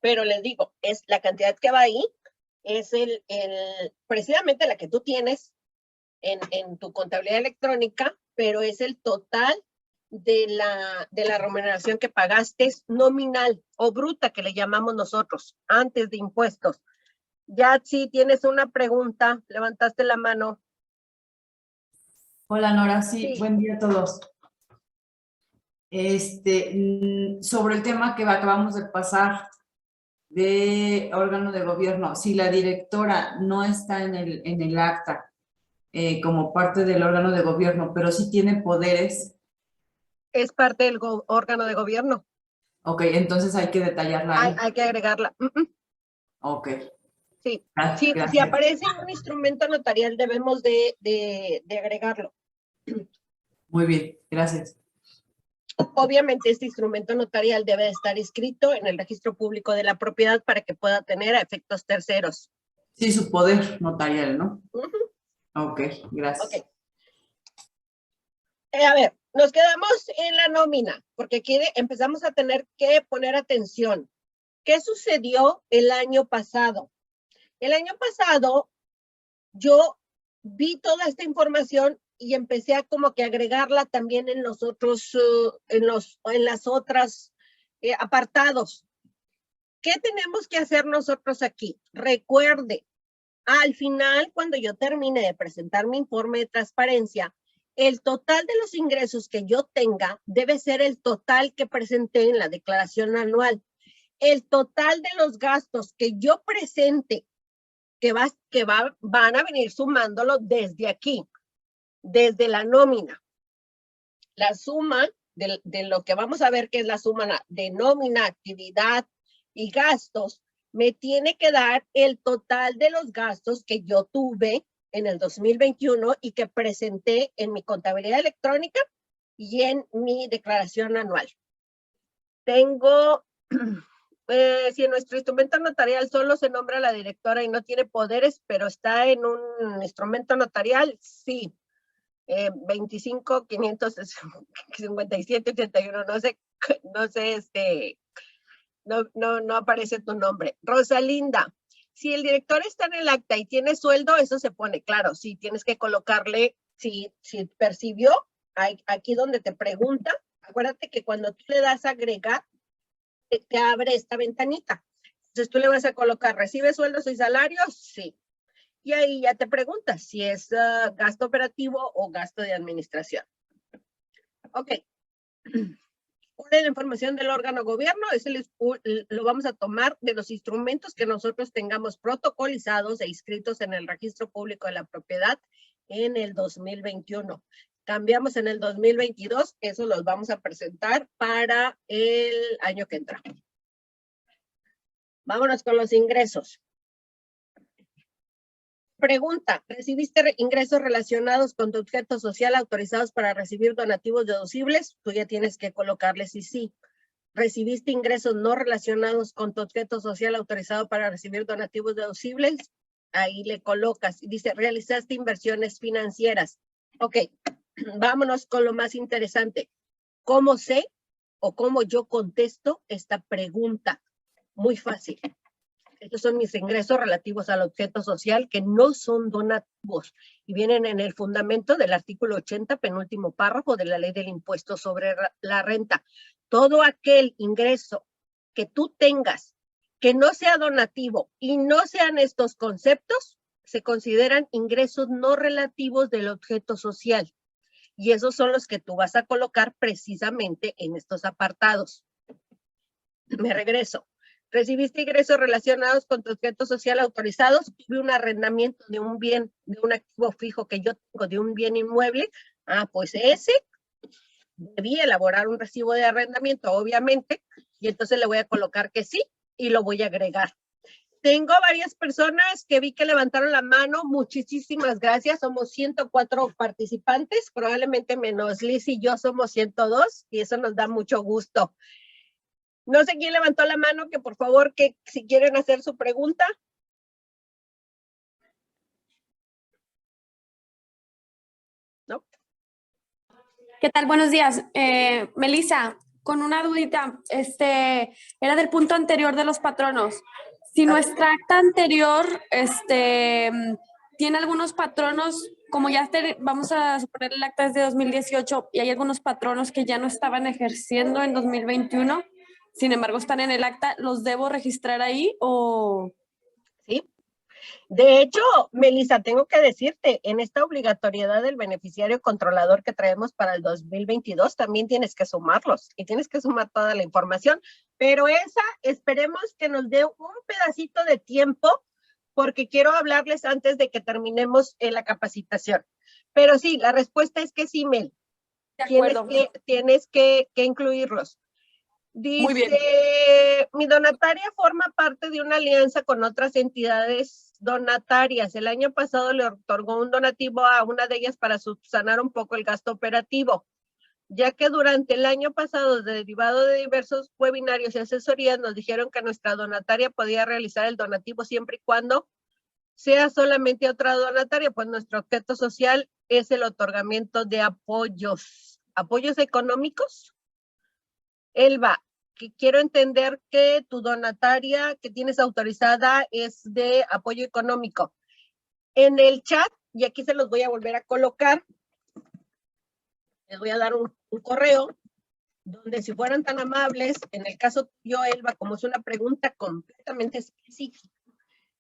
Pero les digo, es la cantidad que va ahí, es precisamente la que tú tienes en tu contabilidad electrónica, pero es el total de la remuneración que pagaste nominal o bruta, que le llamamos nosotros, antes de impuestos. Yatsi, tienes una pregunta, levantaste la mano. Hola Nora, sí, buen día a todos. Sobre el tema que acabamos de pasar de órgano de gobierno, si la directora no está en el acta como parte del órgano de gobierno, pero sí tiene poderes. Es parte del órgano de gobierno. Ok, entonces hay que detallarla ahí. Hay que agregarla. Ok. Sí, si aparece un instrumento notarial debemos de agregarlo. Muy bien, gracias. Obviamente este instrumento notarial debe estar inscrito en el registro público de la propiedad para que pueda tener a efectos terceros. Sí, su poder notarial, ¿no? Ok, gracias. Okay. A ver, nos quedamos en la nómina, porque aquí empezamos a tener que poner atención. ¿Qué sucedió el año pasado? El año pasado yo vi toda esta información y empecé a como que agregarla también en los otros, en las otras apartados. ¿Qué tenemos que hacer nosotros aquí? Recuerde, al final, cuando yo termine de presentar mi informe de transparencia, el total de los ingresos que yo tenga debe ser el total que presenté en la declaración anual. El total de los gastos que yo presente, van a venir sumándolo desde aquí, desde la nómina. La suma de lo que vamos a ver, que es la suma de nómina, actividad y gastos, me tiene que dar el total de los gastos que yo tuve en el 2021 y que presenté en mi contabilidad electrónica y en mi declaración anual. Tengo, si en nuestro instrumento notarial solo se nombra la directora y no tiene poderes, pero está en un instrumento notarial, sí. 25, 557, 81, no aparece tu nombre. Rosalinda, si el director está en el acta y tiene sueldo, eso se pone claro. Sí, tienes que colocarle, si percibió, aquí donde te pregunta, acuérdate que cuando tú le das a agregar, te abre esta ventanita. Entonces tú le vas a colocar, ¿recibe sueldos y salarios? Sí. Y ahí ya te preguntas si es gasto operativo o gasto de administración. Ok. Una de la información del órgano gobierno, lo vamos a tomar de los instrumentos que nosotros tengamos protocolizados e inscritos en el registro público de la propiedad en el 2021. Cambiamos en el 2022, eso los vamos a presentar para el año que entra. Vámonos con los ingresos. Pregunta, ¿recibiste ingresos relacionados con tu objeto social autorizados para recibir donativos deducibles? Tú ya tienes que colocarle sí. ¿Recibiste ingresos no relacionados con tu objeto social autorizado para recibir donativos deducibles? Ahí le colocas. Y dice, ¿realizaste inversiones financieras? Ok, vámonos con lo más interesante. ¿Cómo sé o cómo yo contesto esta pregunta? Muy fácil. Estos son mis ingresos relativos al objeto social que no son donativos y vienen en el fundamento del artículo 80, penúltimo párrafo de la ley del impuesto sobre la renta. Todo aquel ingreso que tú tengas que no sea donativo y no sean estos conceptos, se consideran ingresos no relativos del objeto social. Y esos son los que tú vas a colocar precisamente en estos apartados. Me regreso. recibiste ingresos relacionados con tu objeto social autorizados, tuve un arrendamiento de un bien, de un activo fijo que yo tengo, de un bien inmueble, pues ese debí elaborar un recibo de arrendamiento, obviamente, y entonces le voy a colocar que sí y lo voy a agregar. Tengo varias personas que vi que levantaron la mano, muchísimas gracias, somos 104 participantes, probablemente menos Liz y yo somos 102 y eso nos da mucho gusto. No sé quién levantó la mano, que por favor, que si quieren hacer su pregunta. ¿No? ¿Qué tal? Buenos días. Melissa, con una dudita, era del punto anterior de los patronos. Si nuestra acta anterior tiene algunos patronos, como ya vamos a suponer el acta es de 2018 y hay algunos patronos que ya no estaban ejerciendo en 2021, sin embargo están en el acta, ¿los debo registrar ahí o...? Sí. De hecho, Melissa, tengo que decirte, en esta obligatoriedad del beneficiario controlador que traemos para el 2022, también tienes que sumarlos y tienes que sumar toda la información, pero esa esperemos que nos dé un pedacito de tiempo porque quiero hablarles antes de que terminemos la capacitación. Pero sí, la respuesta es que sí, Mel. Tienes que incluirlos. Dice, muy bien. Mi donataria forma parte de una alianza con otras entidades donatarias. El año pasado le otorgó un donativo a una de ellas para subsanar un poco el gasto operativo, ya que durante el año pasado, derivado de diversos webinarios y asesorías, nos dijeron que nuestra donataria podía realizar el donativo siempre y cuando sea solamente otra donataria, pues nuestro objeto social es el otorgamiento de apoyos económicos. Elba, que quiero entender que tu donataria que tienes autorizada es de apoyo económico. En el chat, y aquí se los voy a volver a colocar, les voy a dar un correo, donde si fueran tan amables, en el caso tuyo, Elba, como es una pregunta completamente específica,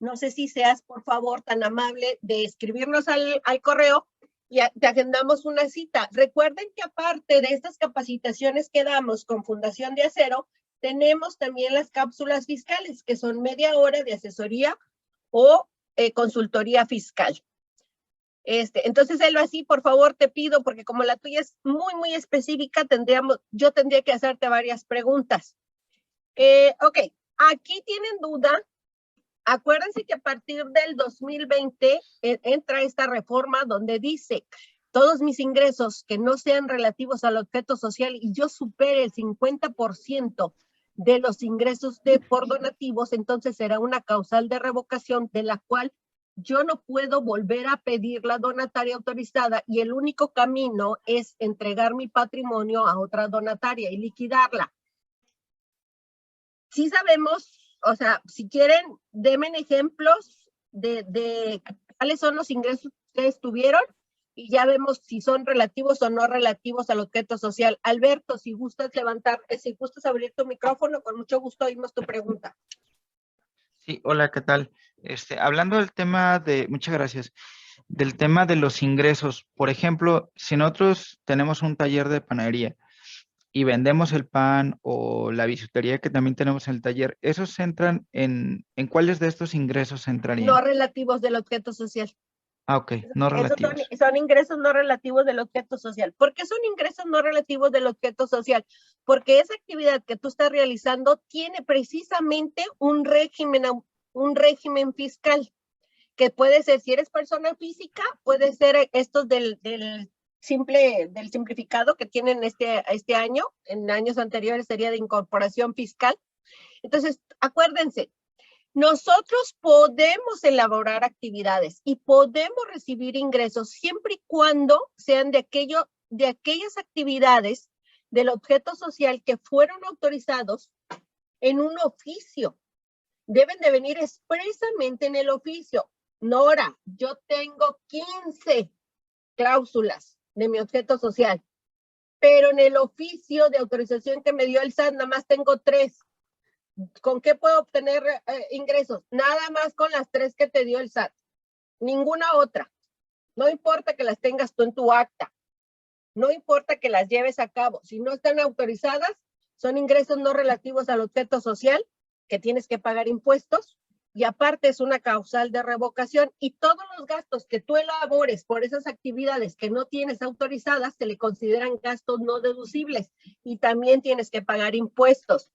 no sé si seas, por favor, tan amable de escribirnos al correo y te agendamos una cita. Recuerden que aparte de estas capacitaciones que damos con Fundación de Acero, tenemos también las cápsulas fiscales, que son media hora de asesoría o consultoría fiscal. Entonces, Elba, sí, por favor, te pido, porque como la tuya es muy, muy específica, yo tendría que hacerte varias preguntas. Ok, aquí tienen duda. Acuérdense que a partir del 2020 entra esta reforma donde dice todos mis ingresos que no sean relativos al objeto social y yo supere el 50% de los ingresos por donativos, entonces será una causal de revocación de la cual yo no puedo volver a pedir la donataria autorizada y el único camino es entregar mi patrimonio a otra donataria y liquidarla. Sí sabemos. O sea, si quieren, denme ejemplos de cuáles son los ingresos que ustedes tuvieron y ya vemos si son relativos o no relativos al objeto social. Alberto, si gustas abrir tu micrófono, con mucho gusto oímos tu pregunta. Sí, hola, ¿qué tal? Hablando del tema muchas gracias, del tema de los ingresos. Por ejemplo, si nosotros tenemos un taller de panadería y vendemos el pan o la bisutería que también tenemos en el taller, ¿esos entran en cuáles de estos ingresos entrarían? No relativos del objeto social. Ah, ok, no relativos. Son ingresos no relativos del objeto social. ¿Por qué son ingresos no relativos del objeto social? Porque esa actividad que tú estás realizando tiene precisamente un régimen fiscal, que puede ser, si eres persona física, puede ser estos del simplificado que tienen este año, en años anteriores sería de incorporación fiscal. Entonces, acuérdense, nosotros podemos elaborar actividades y podemos recibir ingresos siempre y cuando sean de aquellas actividades del objeto social que fueron autorizados en un oficio. Deben de venir expresamente en el oficio. Nora, yo tengo 15 cláusulas de mi objeto social, pero en el oficio de autorización que me dio el SAT nada más tengo 3. ¿Con qué puedo obtener ingresos? Nada más con las 3 que te dio el SAT, ninguna otra. No importa que las tengas tú en tu acta, no importa que las lleves a cabo, si no están autorizadas, son ingresos no relativos al objeto social que tienes que pagar impuestos y aparte es una causal de revocación y todos los gastos que tú elabores por esas actividades que no tienes autorizadas se le consideran gastos no deducibles y también tienes que pagar impuestos.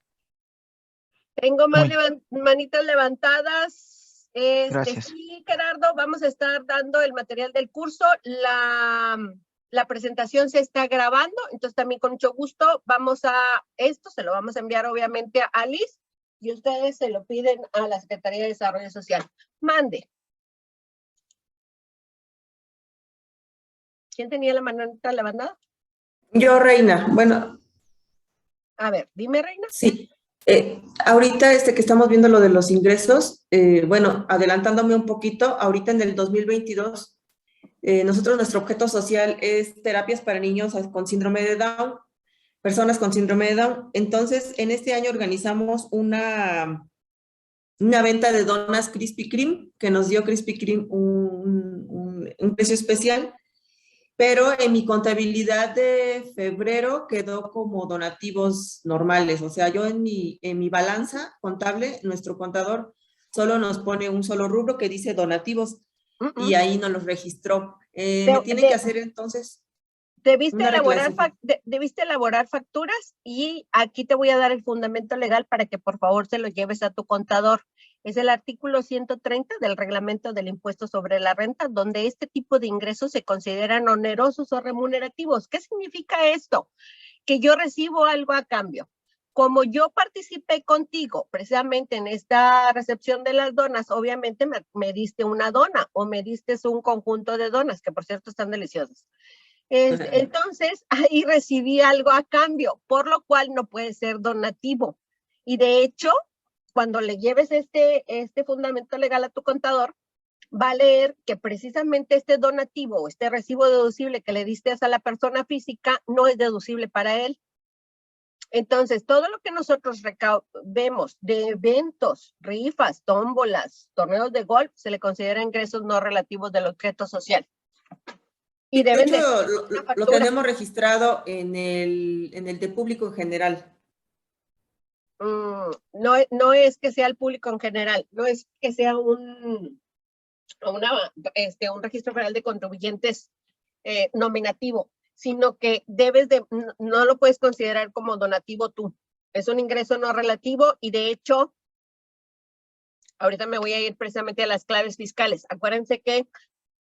Tengo más manitas levantadas. Gracias. Sí, Gerardo, vamos a estar dando el material del curso. La presentación se está grabando, entonces también con mucho gusto se lo vamos a enviar obviamente a Alice y ustedes se lo piden a la Secretaría de Desarrollo Social. Mande. ¿Quién tenía la manita levantada? Yo, Reina. Bueno. A ver, dime, Reina. Sí. Ahorita que estamos viendo lo de los ingresos, bueno, adelantándome un poquito, ahorita en el 2022, nosotros nuestro objeto social es terapias para niños con síndrome de Down, personas con síndrome de Down. Entonces, en este año organizamos una venta de donas Krispy Kreme, que nos dio Krispy Kreme un precio especial, pero en mi contabilidad de febrero quedó como donativos normales. O sea, yo en mi balanza contable, nuestro contador solo nos pone un solo rubro que dice donativos y ahí nos los registró. Me tienen que hacer entonces debiste elaborar facturas y aquí te voy a dar el fundamento legal para que por favor se lo lleves a tu contador. Es el artículo 130 del reglamento del impuesto sobre la renta, donde este tipo de ingresos se consideran onerosos o remunerativos. ¿Qué significa esto? Que yo recibo algo a cambio. Como yo participé contigo precisamente en esta recepción de las donas, obviamente me diste una dona o me diste un conjunto de donas, que por cierto están deliciosas. Entonces, ahí recibí algo a cambio, por lo cual no puede ser donativo. Y de hecho, cuando le lleves este fundamento legal a tu contador, va a leer que precisamente este donativo o este recibo deducible que le diste a la persona física no es deducible para él. Entonces, todo lo que nosotros vemos de eventos, rifas, tómbolas, torneos de golf, se le considera ingresos no relativos del objeto social. Y deben de hecho, lo tenemos registrado en el de público en general. No es que sea el público en general, no es que sea un registro federal de contribuyentes nominativo, sino que no lo puedes considerar como donativo tú. Es un ingreso no relativo y de hecho, ahorita me voy a ir precisamente a las claves fiscales. Acuérdense que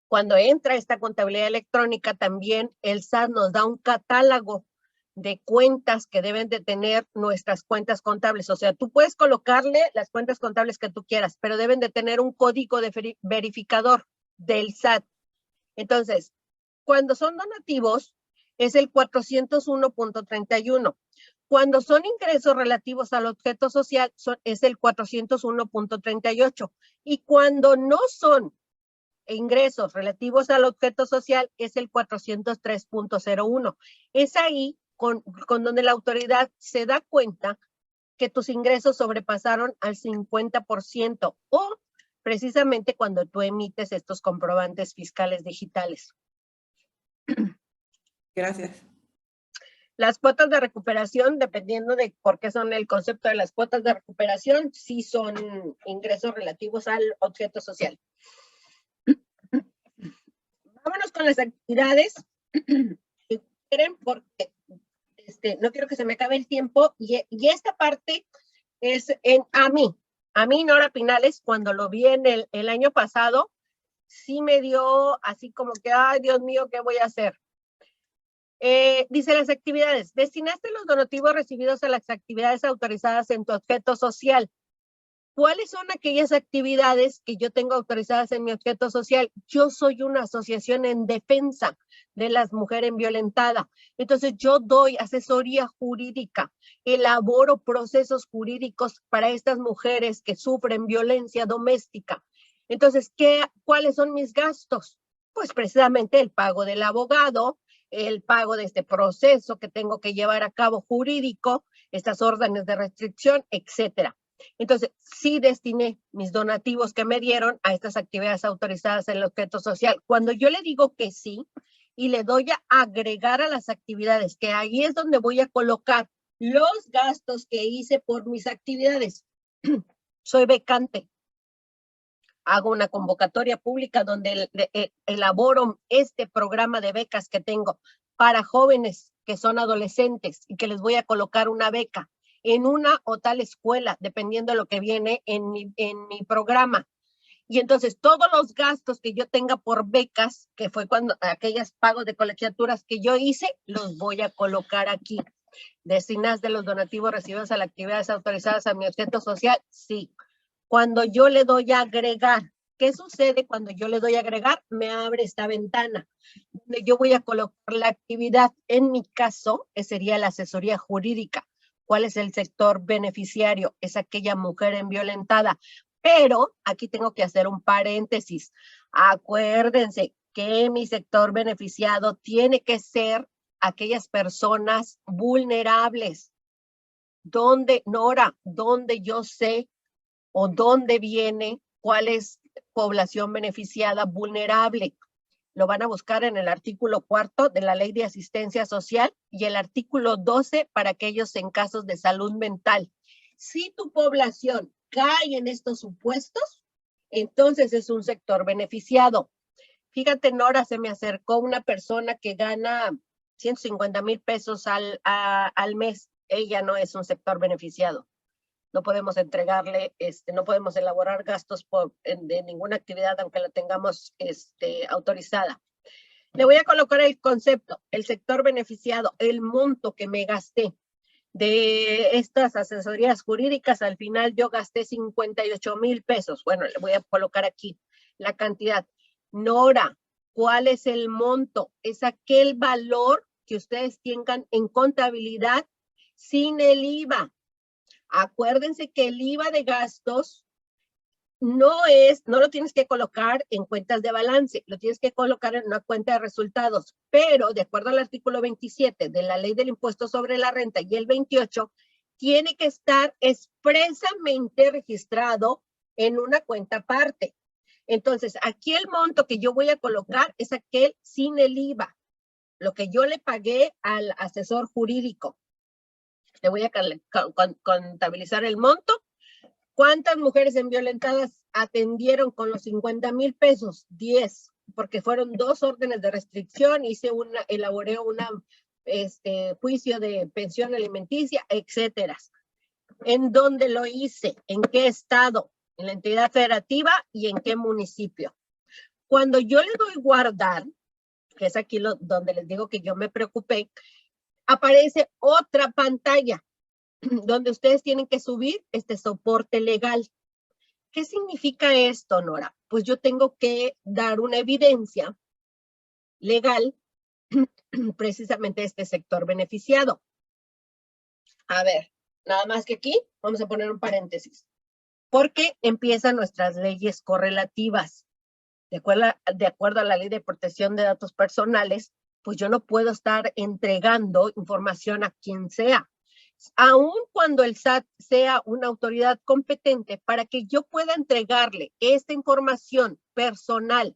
cuando entra esta contabilidad electrónica, también el SAT nos da un catálogo de cuentas que deben de tener nuestras cuentas contables. O sea, tú puedes colocarle las cuentas contables que tú quieras, pero deben de tener un código de verificador del SAT. Entonces, cuando son donativos, es el 401.31. Cuando son ingresos relativos al objeto social, es el 401.38. Y cuando no son ingresos relativos al objeto social, es el 403.01. Es ahí con donde la autoridad se da cuenta que tus ingresos sobrepasaron al 50% o precisamente cuando tú emites estos comprobantes fiscales digitales. Gracias. Las cuotas de recuperación, dependiendo de por qué son el concepto de las cuotas de recuperación, sí son ingresos relativos al objeto social. Vámonos con las actividades. Si quieren, porque no quiero que se me acabe el tiempo. Y esta parte es a mí, Nora Pinales, cuando lo vi en el año pasado, sí me dio así como que, ay, Dios mío, ¿qué voy a hacer? Dice las actividades. Destinaste los donativos recibidos a las actividades autorizadas en tu objeto social. ¿Cuáles son aquellas actividades que yo tengo autorizadas en mi objeto social? Yo soy una asociación en defensa de las mujeres violentadas. Entonces yo doy asesoría jurídica, elaboro procesos jurídicos para estas mujeres que sufren violencia doméstica. Entonces, ¿cuáles son mis gastos? Pues precisamente el pago del abogado, el pago de este proceso que tengo que llevar a cabo jurídico, estas órdenes de restricción, etcétera. Entonces, sí destiné mis donativos que me dieron a estas actividades autorizadas en el objeto social. Cuando yo le digo que sí y le doy a agregar a las actividades, que ahí es donde voy a colocar los gastos que hice por mis actividades. soy becante. Hago una convocatoria pública donde elaboro este programa de becas que tengo para jóvenes que son adolescentes y que les voy a colocar una beca en una o tal escuela, dependiendo de lo que viene en mi programa. Y entonces todos los gastos que yo tenga por becas, que fue cuando aquellos pagos de colegiaturas que yo hice, los voy a colocar aquí. Destinadas de los donativos recibidos a las actividades autorizadas a mi objeto social, sí. Cuando yo le doy a agregar, ¿qué sucede cuando yo le doy a agregar? Me abre esta ventana donde yo voy a colocar la actividad. En mi caso, sería la asesoría jurídica. ¿Cuál es el sector beneficiario? Es aquella mujer violentada. Pero aquí tengo que hacer un paréntesis. Acuérdense que mi sector beneficiado tiene que ser aquellas personas vulnerables. ¿Dónde, Nora? ¿Dónde yo sé o dónde viene cuál es población beneficiada vulnerable? Lo van a buscar en el artículo 4 de la Ley de Asistencia Social y el artículo 12 para aquellos en casos de salud mental. Si tu población cae en estos supuestos, entonces es un sector beneficiado. Fíjate, Nora, se me acercó una persona que gana 150,000 pesos al mes. Ella no es un sector beneficiado. No podemos entregarle, no podemos elaborar gastos de ninguna actividad, aunque la tengamos autorizada. Le voy a colocar el concepto, el sector beneficiado, el monto que me gasté de estas asesorías jurídicas. Al final yo gasté 58,000 pesos. Bueno, le voy a colocar aquí la cantidad. Nora, ¿cuál es el monto? Es aquel valor que ustedes tengan en contabilidad sin el IVA. Acuérdense que el IVA de gastos no lo tienes que colocar en cuentas de balance, lo tienes que colocar en una cuenta de resultados, pero de acuerdo al artículo 27 de la Ley del Impuesto sobre la Renta y el 28, tiene que estar expresamente registrado en una cuenta aparte. Entonces, aquí el monto que yo voy a colocar es aquel sin el IVA, lo que yo le pagué al asesor jurídico. Le voy a contabilizar el monto. ¿Cuántas mujeres violentadas atendieron con los 50,000 pesos? 10, porque fueron 2 órdenes de restricción, elaboré un juicio de pensión alimenticia, etcétera. ¿En dónde lo hice? ¿En qué estado? En la entidad federativa y en qué municipio. Cuando yo le doy guardar, que es aquí donde les digo que yo me preocupé, aparece otra pantalla donde ustedes tienen que subir este soporte legal. ¿Qué significa esto, Nora? Pues yo tengo que dar una evidencia legal precisamente de este sector beneficiado. A ver, nada más que aquí vamos a poner un paréntesis, porque empiezan nuestras leyes correlativas. De acuerdo a la Ley de Protección de Datos Personales, pues yo no puedo estar entregando información a quien sea, aun cuando el SAT sea una autoridad competente. Para que yo pueda entregarle esta información personal,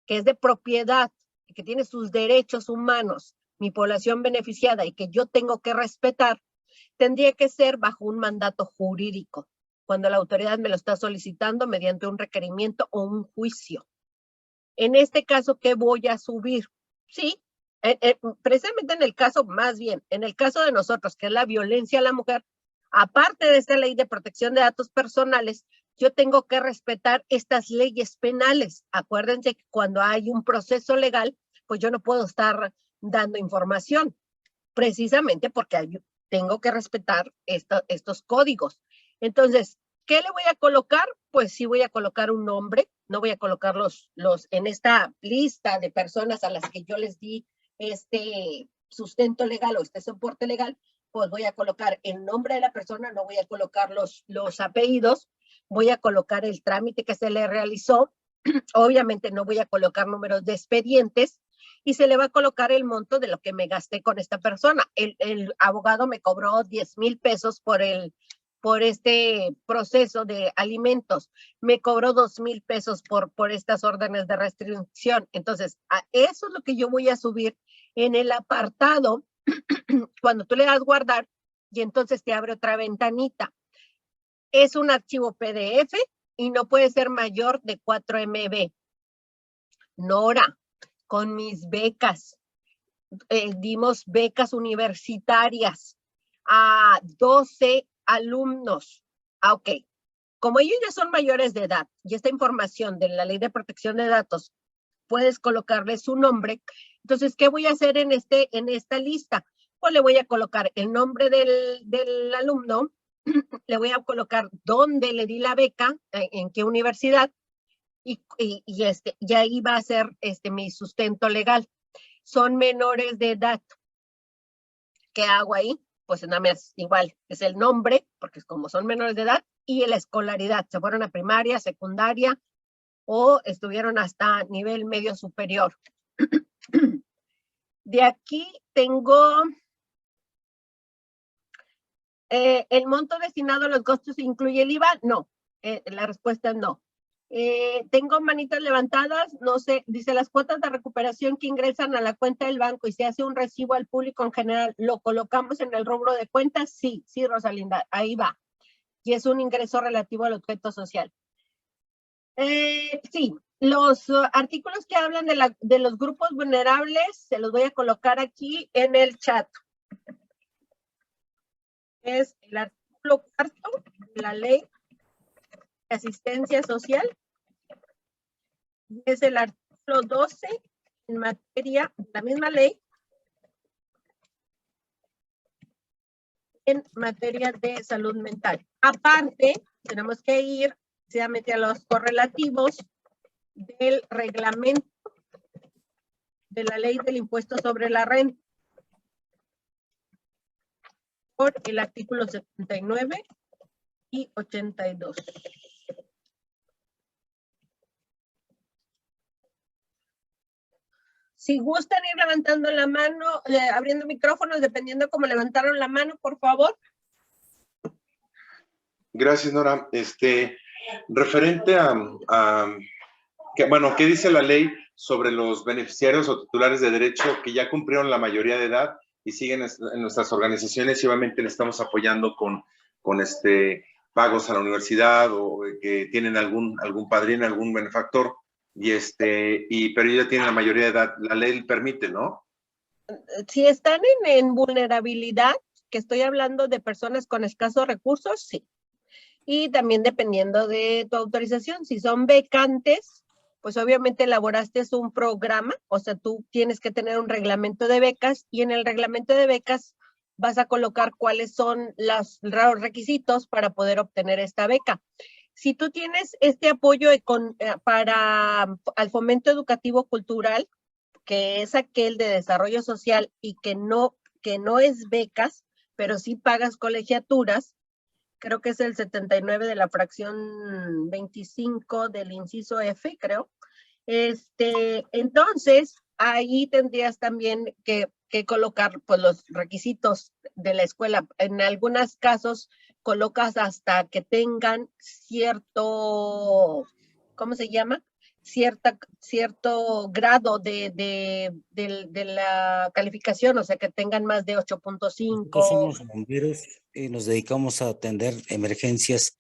que es de propiedad, que tiene sus derechos humanos, mi población beneficiada, y que yo tengo que respetar, tendría que ser bajo un mandato jurídico, cuando la autoridad me lo está solicitando mediante un requerimiento o un juicio. En este caso, ¿qué voy a subir? Sí, precisamente en el caso, más bien, en el caso de nosotros, que es la violencia a la mujer, aparte de esta Ley de Protección de Datos Personales, yo tengo que respetar estas leyes penales. Acuérdense que cuando hay un proceso legal, pues yo no puedo estar dando información, precisamente porque tengo que respetar estos códigos. Entonces, ¿qué le voy a colocar? Pues sí voy a colocar un nombre, no voy a colocar en esta lista de personas a las que yo les di este sustento legal o este soporte legal, pues voy a colocar el nombre de la persona, no voy a colocar los apellidos, voy a colocar el trámite que se le realizó, obviamente no voy a colocar números de expedientes, y se le va a colocar el monto de lo que me gasté con esta persona. El abogado me cobró 10,000 pesos por este proceso de alimentos, me cobró 2,000 pesos por estas órdenes de restricción. Entonces, eso es lo que yo voy a subir en el apartado cuando tú le das guardar, y entonces te abre otra ventanita. Es un archivo PDF y no puede ser mayor de 4 MB. Nora, con mis becas, dimos becas universitarias a 12 alumnos. Ok. Como ellos ya son mayores de edad y esta información de la Ley de Protección de Datos, puedes colocarle su nombre. Entonces, ¿qué voy a hacer en esta lista? Pues le voy a colocar el nombre del alumno, le voy a colocar dónde le di la beca, en qué universidad, y ahí va a ser mi sustento legal. Son menores de edad. ¿Qué hago ahí? Pues nada más igual, es el nombre, porque como son menores de edad, y la escolaridad, se fueron a primaria, secundaria, o estuvieron hasta nivel medio superior. De aquí tengo el monto destinado a los gastos, ¿incluye el IVA? No, la respuesta es no. Tengo manitas levantadas, no sé, dice las cuotas de recuperación que ingresan a la cuenta del banco y se hace un recibo al público en general, ¿lo colocamos en el rubro de cuentas? Sí, sí, Rosalinda, ahí va. Y es un ingreso relativo al objeto social. Sí, los artículos que hablan de los grupos vulnerables, se los voy a colocar aquí en el chat. Es el artículo 4 de la Ley de Asistencia Social. Es el artículo 12 en materia, la misma ley, en materia de salud mental. Aparte, tenemos que ir precisamente a los correlativos del reglamento de la ley del impuesto sobre la renta por el artículo 79 y 82. Si gustan ir levantando la mano, abriendo micrófonos, dependiendo cómo levantaron la mano, por favor. Gracias, Nora. Referente ¿qué dice la ley sobre los beneficiarios o titulares de derecho que ya cumplieron la mayoría de edad y siguen en nuestras organizaciones y obviamente le estamos apoyando con pagos a la universidad o que tienen algún padrino, algún benefactor? Pero ya tienen la mayoría de edad, la ley permite, ¿no? Si están en vulnerabilidad, que estoy hablando de personas con escasos recursos, sí. Y también dependiendo de tu autorización, si son becantes, pues obviamente elaboraste un programa, o sea, tú tienes que tener un reglamento de becas y en el reglamento de becas vas a colocar cuáles son los requisitos para poder obtener esta beca. Si tú tienes este apoyo al fomento educativo cultural, que es aquel de desarrollo social y que no es becas, pero sí pagas colegiaturas, creo que es el 79 de la fracción 25 del inciso F, creo. Entonces, ahí tendrías también que colocar pues, los requisitos de la escuela. En algunos casos colocas hasta que tengan cierto, ¿cómo se llama? Cierto grado de la calificación, o sea, que tengan más de 8.5. Nosotros somos bomberos y nos dedicamos a atender emergencias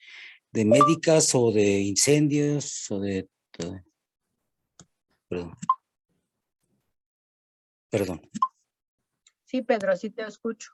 de médicas o de incendios o de... Perdón. Sí, Pedro, sí te escucho.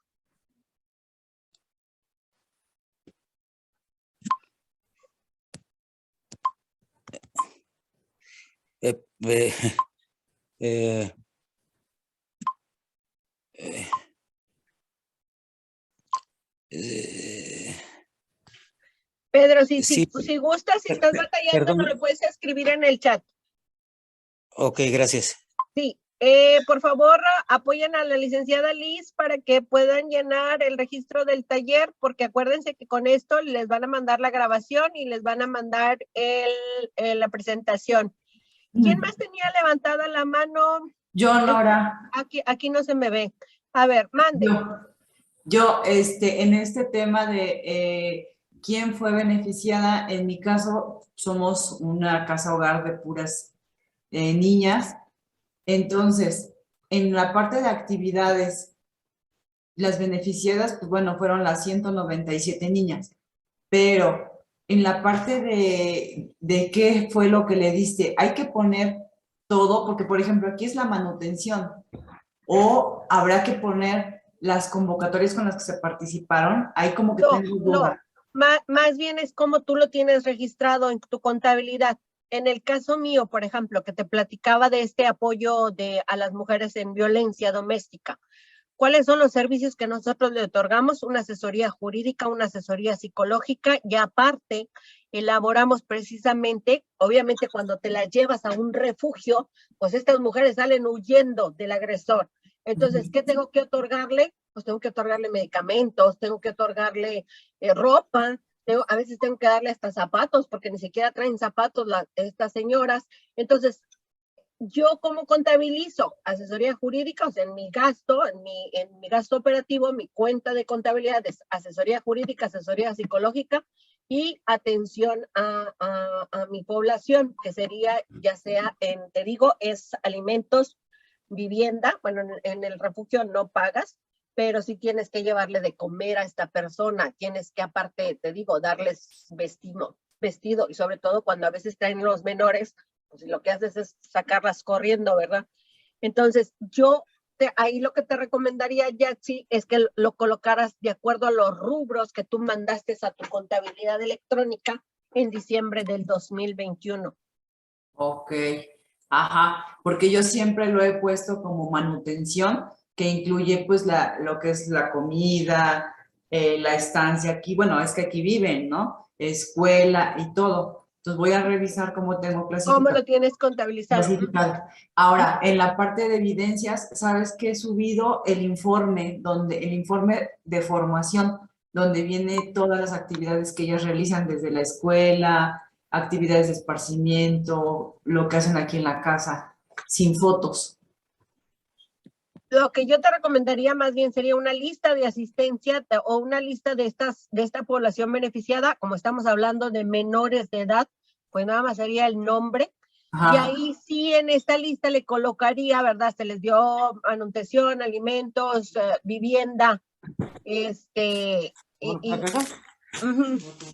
Pedro, si gustas, si estás batallando, no lo puedes escribir en el chat. Ok, gracias. Sí, por favor, apoyen a la licenciada Liz para que puedan llenar el registro del taller, porque acuérdense que con esto les van a mandar la grabación y les van a mandar la presentación. ¿Quién más tenía levantada la mano? Yo, Nora. Aquí no se me ve. A ver, mande. Yo en este tema de quién fue beneficiada, en mi caso, somos una casa hogar de puras niñas. Entonces, en la parte de actividades, las beneficiadas, pues bueno, fueron las 197 niñas. pero en la parte de qué fue lo que le diste, hay que poner todo, porque por ejemplo aquí es la manutención, o habrá que poner las convocatorias con las que se participaron, ahí como que tengo duda. Más bien es como tú lo tienes registrado en tu contabilidad. En el caso mío, por ejemplo, que te platicaba de este apoyo a las mujeres en violencia doméstica, ¿cuáles son los servicios que nosotros le otorgamos? Una asesoría jurídica, una asesoría psicológica, y aparte elaboramos precisamente, obviamente cuando te las llevas a un refugio, pues estas mujeres salen huyendo del agresor. Entonces, ¿qué tengo que otorgarle? Pues tengo que otorgarle medicamentos, tengo que otorgarle ropa, a veces tengo que darle hasta zapatos, porque ni siquiera traen zapatos estas señoras. Entonces, yo como contabilizo asesoría jurídica, o sea, en mi gasto operativo, mi cuenta de contabilidad es asesoría jurídica, asesoría psicológica y atención a mi población, que sería ya sea te digo, es alimentos, vivienda. Bueno, en el refugio no pagas, pero sí tienes que llevarle de comer a esta persona, tienes que aparte, te digo, darles vestido, y sobre todo cuando a veces traen los menores, pues lo que haces es sacarlas corriendo, ¿verdad? Entonces, ahí lo que te recomendaría, Yatsi, es que lo colocaras de acuerdo a los rubros que tú mandaste a tu contabilidad electrónica en diciembre del 2021. Ok, ajá, porque yo siempre lo he puesto como manutención, que incluye pues lo que es la comida, la estancia aquí, bueno, es que aquí viven, ¿no? Escuela y todo. Entonces voy a revisar cómo tengo clasificado. ¿Cómo lo tienes contabilizado? Ahora, en la parte de evidencias, ¿sabes qué he subido? El informe de formación, donde viene todas las actividades que ellas realizan desde la escuela, actividades de esparcimiento, lo que hacen aquí en la casa, sin fotos. Lo que yo te recomendaría más bien sería una lista de asistencia o una lista de esta población beneficiada. Como estamos hablando de menores de edad, pues nada más sería el nombre. Ajá. Y ahí sí en esta lista le colocaría, ¿verdad? Se les dio manutención, alimentos, vivienda,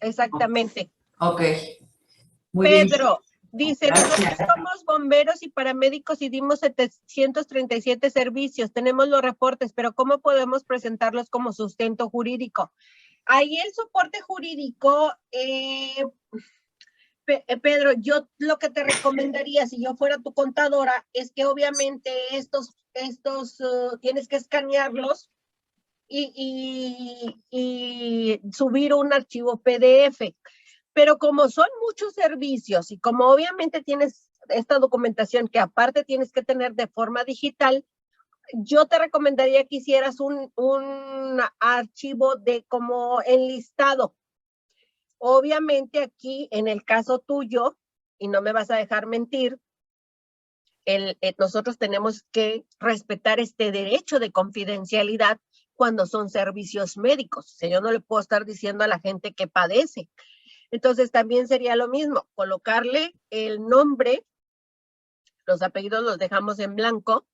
exactamente. Ok. Muy Pedro, bien. dice, nosotros somos bomberos y paramédicos y dimos 737 servicios, tenemos los reportes, pero ¿cómo podemos presentarlos como sustento jurídico? Ahí el soporte jurídico, Pedro, yo lo que te recomendaría, si yo fuera tu contadora, es que obviamente estos tienes que escanearlos y subir un archivo PDF. Pero como son muchos servicios y como obviamente tienes esta documentación que aparte tienes que tener de forma digital, yo te recomendaría que hicieras un archivo de como enlistado. Obviamente aquí, en el caso tuyo, y no me vas a dejar mentir, nosotros tenemos que respetar este derecho de confidencialidad cuando son servicios médicos. O sea, yo no le puedo estar diciendo a la gente que padece. Entonces también sería lo mismo, colocarle el nombre, los apellidos los dejamos en blanco,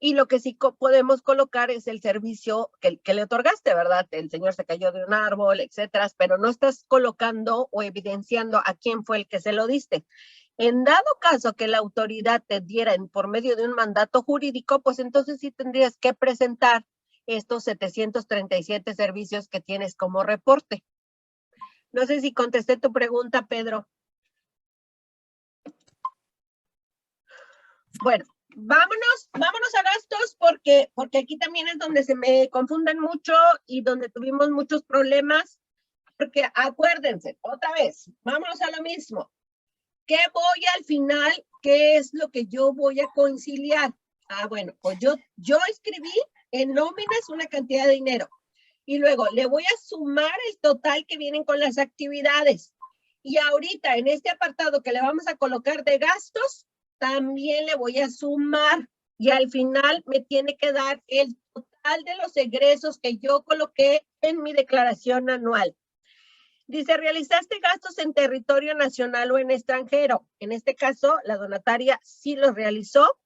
y lo que sí podemos colocar es el servicio que le otorgaste, ¿verdad? El señor se cayó de un árbol, etcétera, pero no estás colocando o evidenciando a quién fue el que se lo diste. En dado caso que la autoridad te diera por medio de un mandato jurídico, pues entonces sí tendrías que presentar estos 737 servicios que tienes como reporte. No sé si contesté tu pregunta, Pedro. Bueno, vámonos a gastos porque aquí también es donde se me confunden mucho y donde tuvimos muchos problemas. Porque acuérdense, otra vez, vámonos a lo mismo. ¿Qué voy al final? ¿Qué es lo que yo voy a conciliar? Ah, bueno, pues yo escribí en nóminas una cantidad de dinero. Y luego le voy a sumar el total que vienen con las actividades. Y ahorita en este apartado que le vamos a colocar de gastos, también le voy a sumar. Y al final me tiene que dar el total de los egresos que yo coloqué en mi declaración anual. Dice, ¿realizaste gastos en territorio nacional o en extranjero? En este caso, la donataria sí los realizó.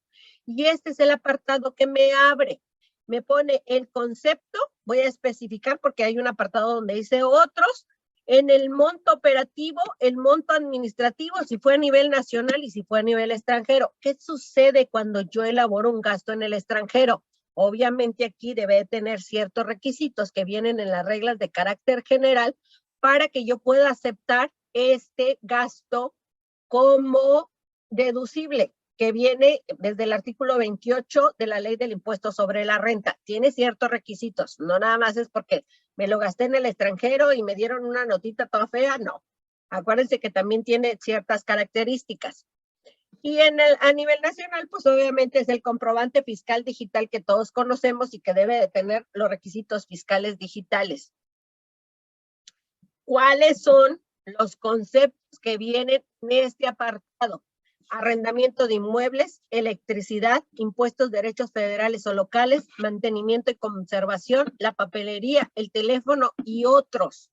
Y este es el apartado que me abre. Me pone el concepto, voy a especificar porque hay un apartado donde dice otros, En el monto operativo, el monto administrativo, si fue a nivel nacional y si fue a nivel extranjero. ¿Qué sucede cuando yo elaboro un gasto en el extranjero? Obviamente aquí debe tener ciertos requisitos que vienen en las reglas de carácter general para que yo pueda aceptar este gasto como deducible, que viene desde el artículo 28 de la Ley del Impuesto sobre la Renta. Tiene ciertos requisitos, no nada más es porque me lo gasté en el extranjero y me dieron una notita toda fea, no. Acuérdense que también tiene ciertas características. Y a nivel nacional, pues obviamente es el comprobante fiscal digital que todos conocemos y que debe de tener los requisitos fiscales digitales. ¿Cuáles son los conceptos que vienen en este apartado? Arrendamiento de inmuebles, electricidad, impuestos, derechos federales o locales, mantenimiento y conservación, la papelería, el teléfono y otros.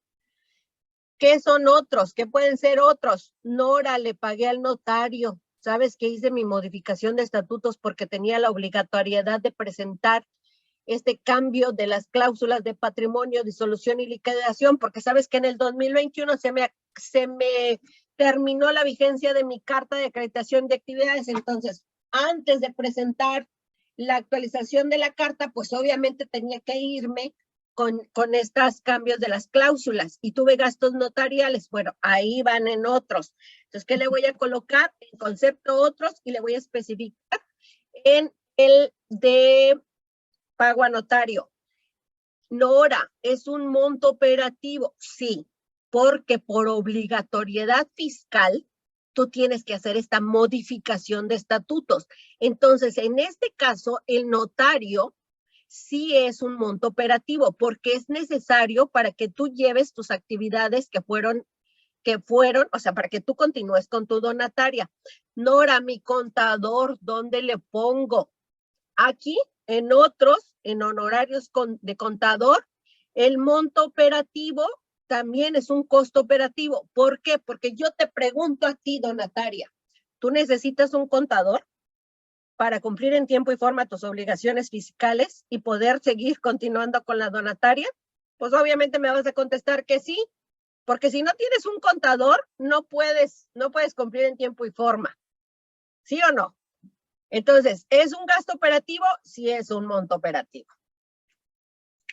¿Qué son otros? ¿Qué pueden ser otros? Nora, le pagué al notario. ¿Sabes que hice mi modificación de estatutos porque tenía la obligatoriedad de presentar este cambio de las cláusulas de patrimonio, disolución y liquidación? Porque sabes que en el 2021 se me terminó la vigencia de mi carta de acreditación de actividades. Entonces, antes de presentar la actualización de la carta, pues obviamente tenía que irme con estos cambios de las cláusulas y tuve gastos notariales. Bueno, ahí van en otros. Entonces, ¿qué le voy a colocar? En concepto otros y le voy a especificar en el de pago a notario. Nora, ¿es un monto operativo? Sí, porque por obligatoriedad fiscal tú tienes que hacer esta modificación de estatutos. Entonces, en este caso, el notario sí es un monto operativo porque es necesario para que tú lleves tus actividades que fueron, o sea, para que tú continúes con tu donataria. Nora, mi contador, ¿dónde le pongo? Aquí, en otros, en honorarios de contador, el monto operativo también es un costo operativo. ¿Por qué? Porque yo te pregunto a ti, donataria, ¿tú necesitas un contador para cumplir en tiempo y forma tus obligaciones fiscales y poder seguir continuando con la donataria? Pues obviamente me vas a contestar que sí, porque si no tienes un contador, no puedes cumplir en tiempo y forma. ¿Sí o no? Entonces, ¿es un gasto operativo? Sí es un monto operativo.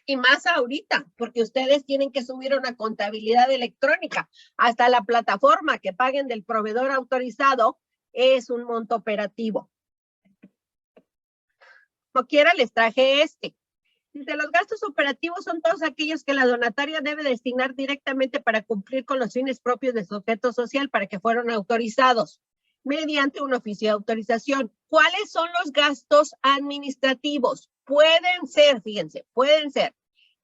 Y más ahorita, porque ustedes tienen que subir una contabilidad electrónica. Hasta la plataforma que paguen del proveedor autorizado es un monto operativo. Como quiera, les traje este. Dice, los gastos operativos son todos aquellos que la donataria debe destinar directamente para cumplir con los fines propios de su objeto social para que fueron autorizados mediante un oficio de autorización. ¿Cuáles son los gastos administrativos? Pueden ser, fíjense, pueden ser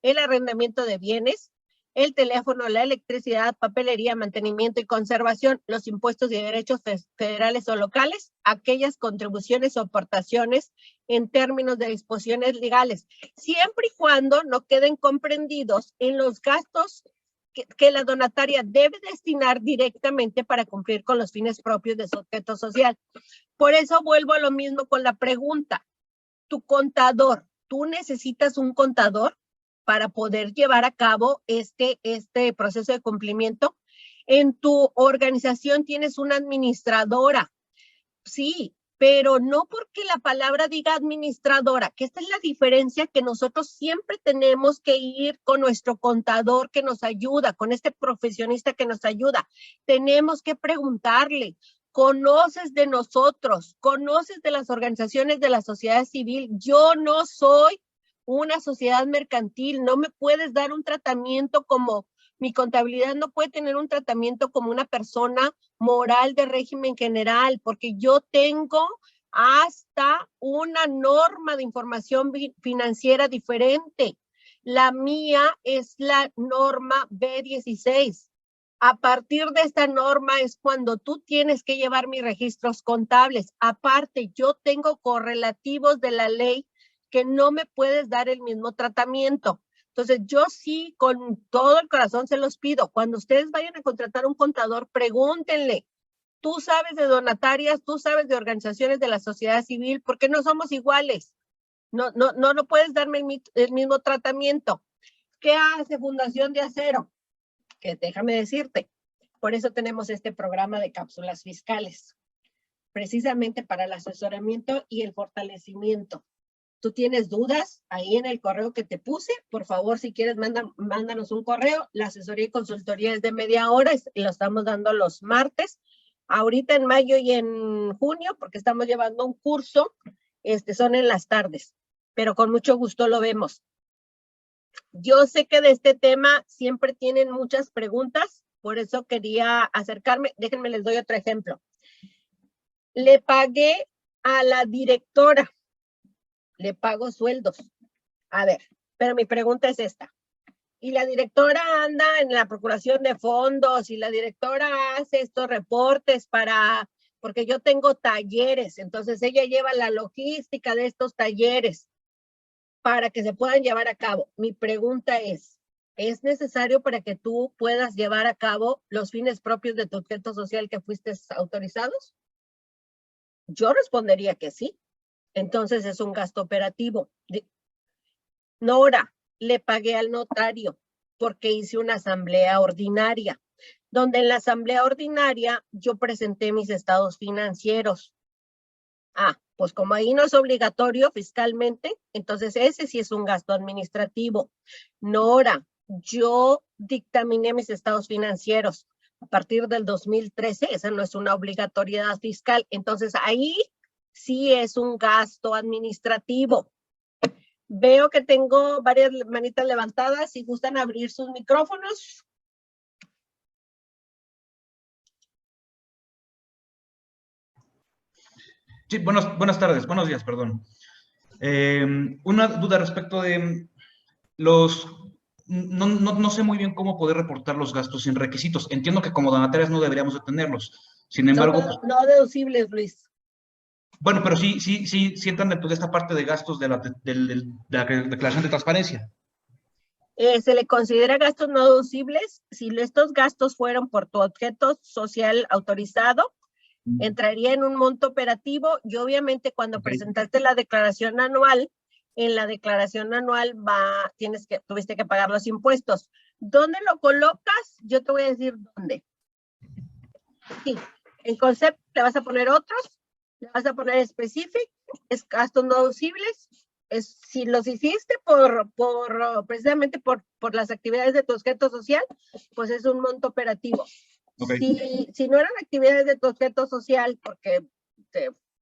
el arrendamiento de bienes, el teléfono, la electricidad, papelería, mantenimiento y conservación, los impuestos y derechos federales o locales, aquellas contribuciones o aportaciones en términos de disposiciones legales, siempre y cuando no queden comprendidos en los gastos que la donataria debe destinar directamente para cumplir con los fines propios de su objeto social. Por eso vuelvo a lo mismo con la pregunta. Tu contador, ¿tú necesitas un contador para poder llevar a cabo este proceso de cumplimiento? En tu organización tienes una administradora, sí, pero no porque la palabra diga administradora, que esta es la diferencia, que nosotros siempre tenemos que ir con nuestro contador que nos ayuda, con este profesionista que nos ayuda. Tenemos que preguntarle, ¿conoces de nosotros? ¿Conoces de las organizaciones de la sociedad civil? Yo no soy una sociedad mercantil, no me puedes dar un tratamiento como, mi contabilidad no puede tener un tratamiento como una persona moral de régimen general, porque yo tengo hasta una norma de información financiera diferente. La mía es la norma B16. A partir de esta norma es cuando tú tienes que llevar mis registros contables. Aparte, yo tengo correlativos de la ley que no me puedes dar el mismo tratamiento. Entonces, yo sí, con todo el corazón se los pido. Cuando ustedes vayan a contratar un contador, pregúntenle. Tú sabes de donatarias, tú sabes de organizaciones de la sociedad civil, porque no somos iguales. No puedes darme el mismo tratamiento. ¿Qué hace Fundación de Acero? que déjame decirte, por eso tenemos este programa de cápsulas fiscales, precisamente para el asesoramiento y el fortalecimiento. Tú tienes dudas ahí en el correo que te puse, por favor, si quieres, mándanos un correo. La asesoría y consultoría es de media hora y lo estamos dando los martes. Ahorita en mayo y en junio, porque estamos llevando un curso, son en las tardes, pero con mucho gusto lo vemos. Yo sé que de este tema siempre tienen muchas preguntas, por eso quería acercarme. Déjenme, les doy otro ejemplo. Le pagué a la directora, le pago sueldos. A ver, pero mi pregunta es esta. Y la directora anda en la procuración de fondos y la directora hace estos reportes porque yo tengo talleres, entonces ella lleva la logística de estos talleres para que se puedan llevar a cabo. Mi pregunta ¿es necesario para que tú puedas llevar a cabo los fines propios de tu objeto social que fuiste autorizados? Yo respondería que sí. Entonces es un gasto operativo. Nora, le pagué al notario porque hice una asamblea ordinaria, donde en la asamblea ordinaria yo presenté mis estados financieros. Pues como ahí no es obligatorio fiscalmente, entonces ese sí es un gasto administrativo. Nora, yo dictaminé mis estados financieros a partir del 2013, esa no es una obligatoriedad fiscal, entonces ahí sí es un gasto administrativo. Veo que tengo varias manitas levantadas, si gustan abrir sus micrófonos. Sí, buenas tardes, buenos días, perdón. Una duda respecto de los... No sé muy bien cómo poder reportar los gastos sin requisitos. Entiendo que como donatarias no deberíamos de tenerlos. Sin embargo... No deducibles, Luis. Bueno, pero sí entran dentro de esta parte de gastos de la declaración de transparencia. Se le considera gastos no deducibles si estos gastos fueron por tu objeto social autorizado, entraría en un monto operativo y obviamente cuando presentaste la declaración anual, en la declaración anual tuviste que pagar los impuestos. ¿Dónde lo colocas? Yo te voy a decir dónde. Sí, en concepto le vas a poner otros, le vas a poner specific, es gastos no deducibles. Si los hiciste precisamente por las actividades de tu objeto social, pues es un monto operativo. Okay. Si no eran actividades de tu objeto social porque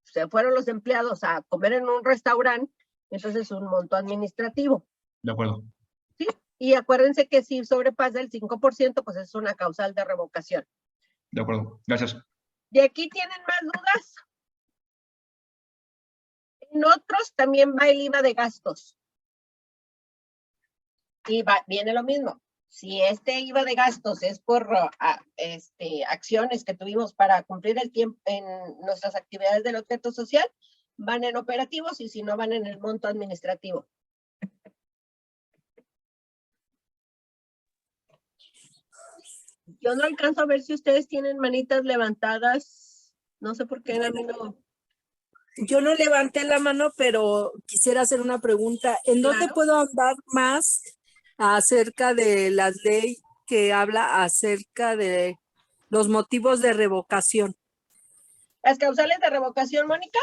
se fueron los empleados a comer en un restaurante, entonces es un monto administrativo. De acuerdo. Sí, y acuérdense que si sobrepasa el 5%, pues es una causal de revocación. De acuerdo, gracias. ¿De aquí tienen más dudas? En otros también va el IVA de gastos. Y viene lo mismo. Si este IVA de gastos es por acciones que tuvimos para cumplir el tiempo en nuestras actividades del objeto social, van en operativos y si no van en el monto administrativo. Yo no alcanzo a ver si ustedes tienen manitas levantadas. No sé por qué a mí no. Yo no levanté la mano, pero quisiera hacer una pregunta. ¿En dónde puedo andar más acerca de la ley que habla acerca de los motivos de revocación? ¿Las causales de revocación, Mónica?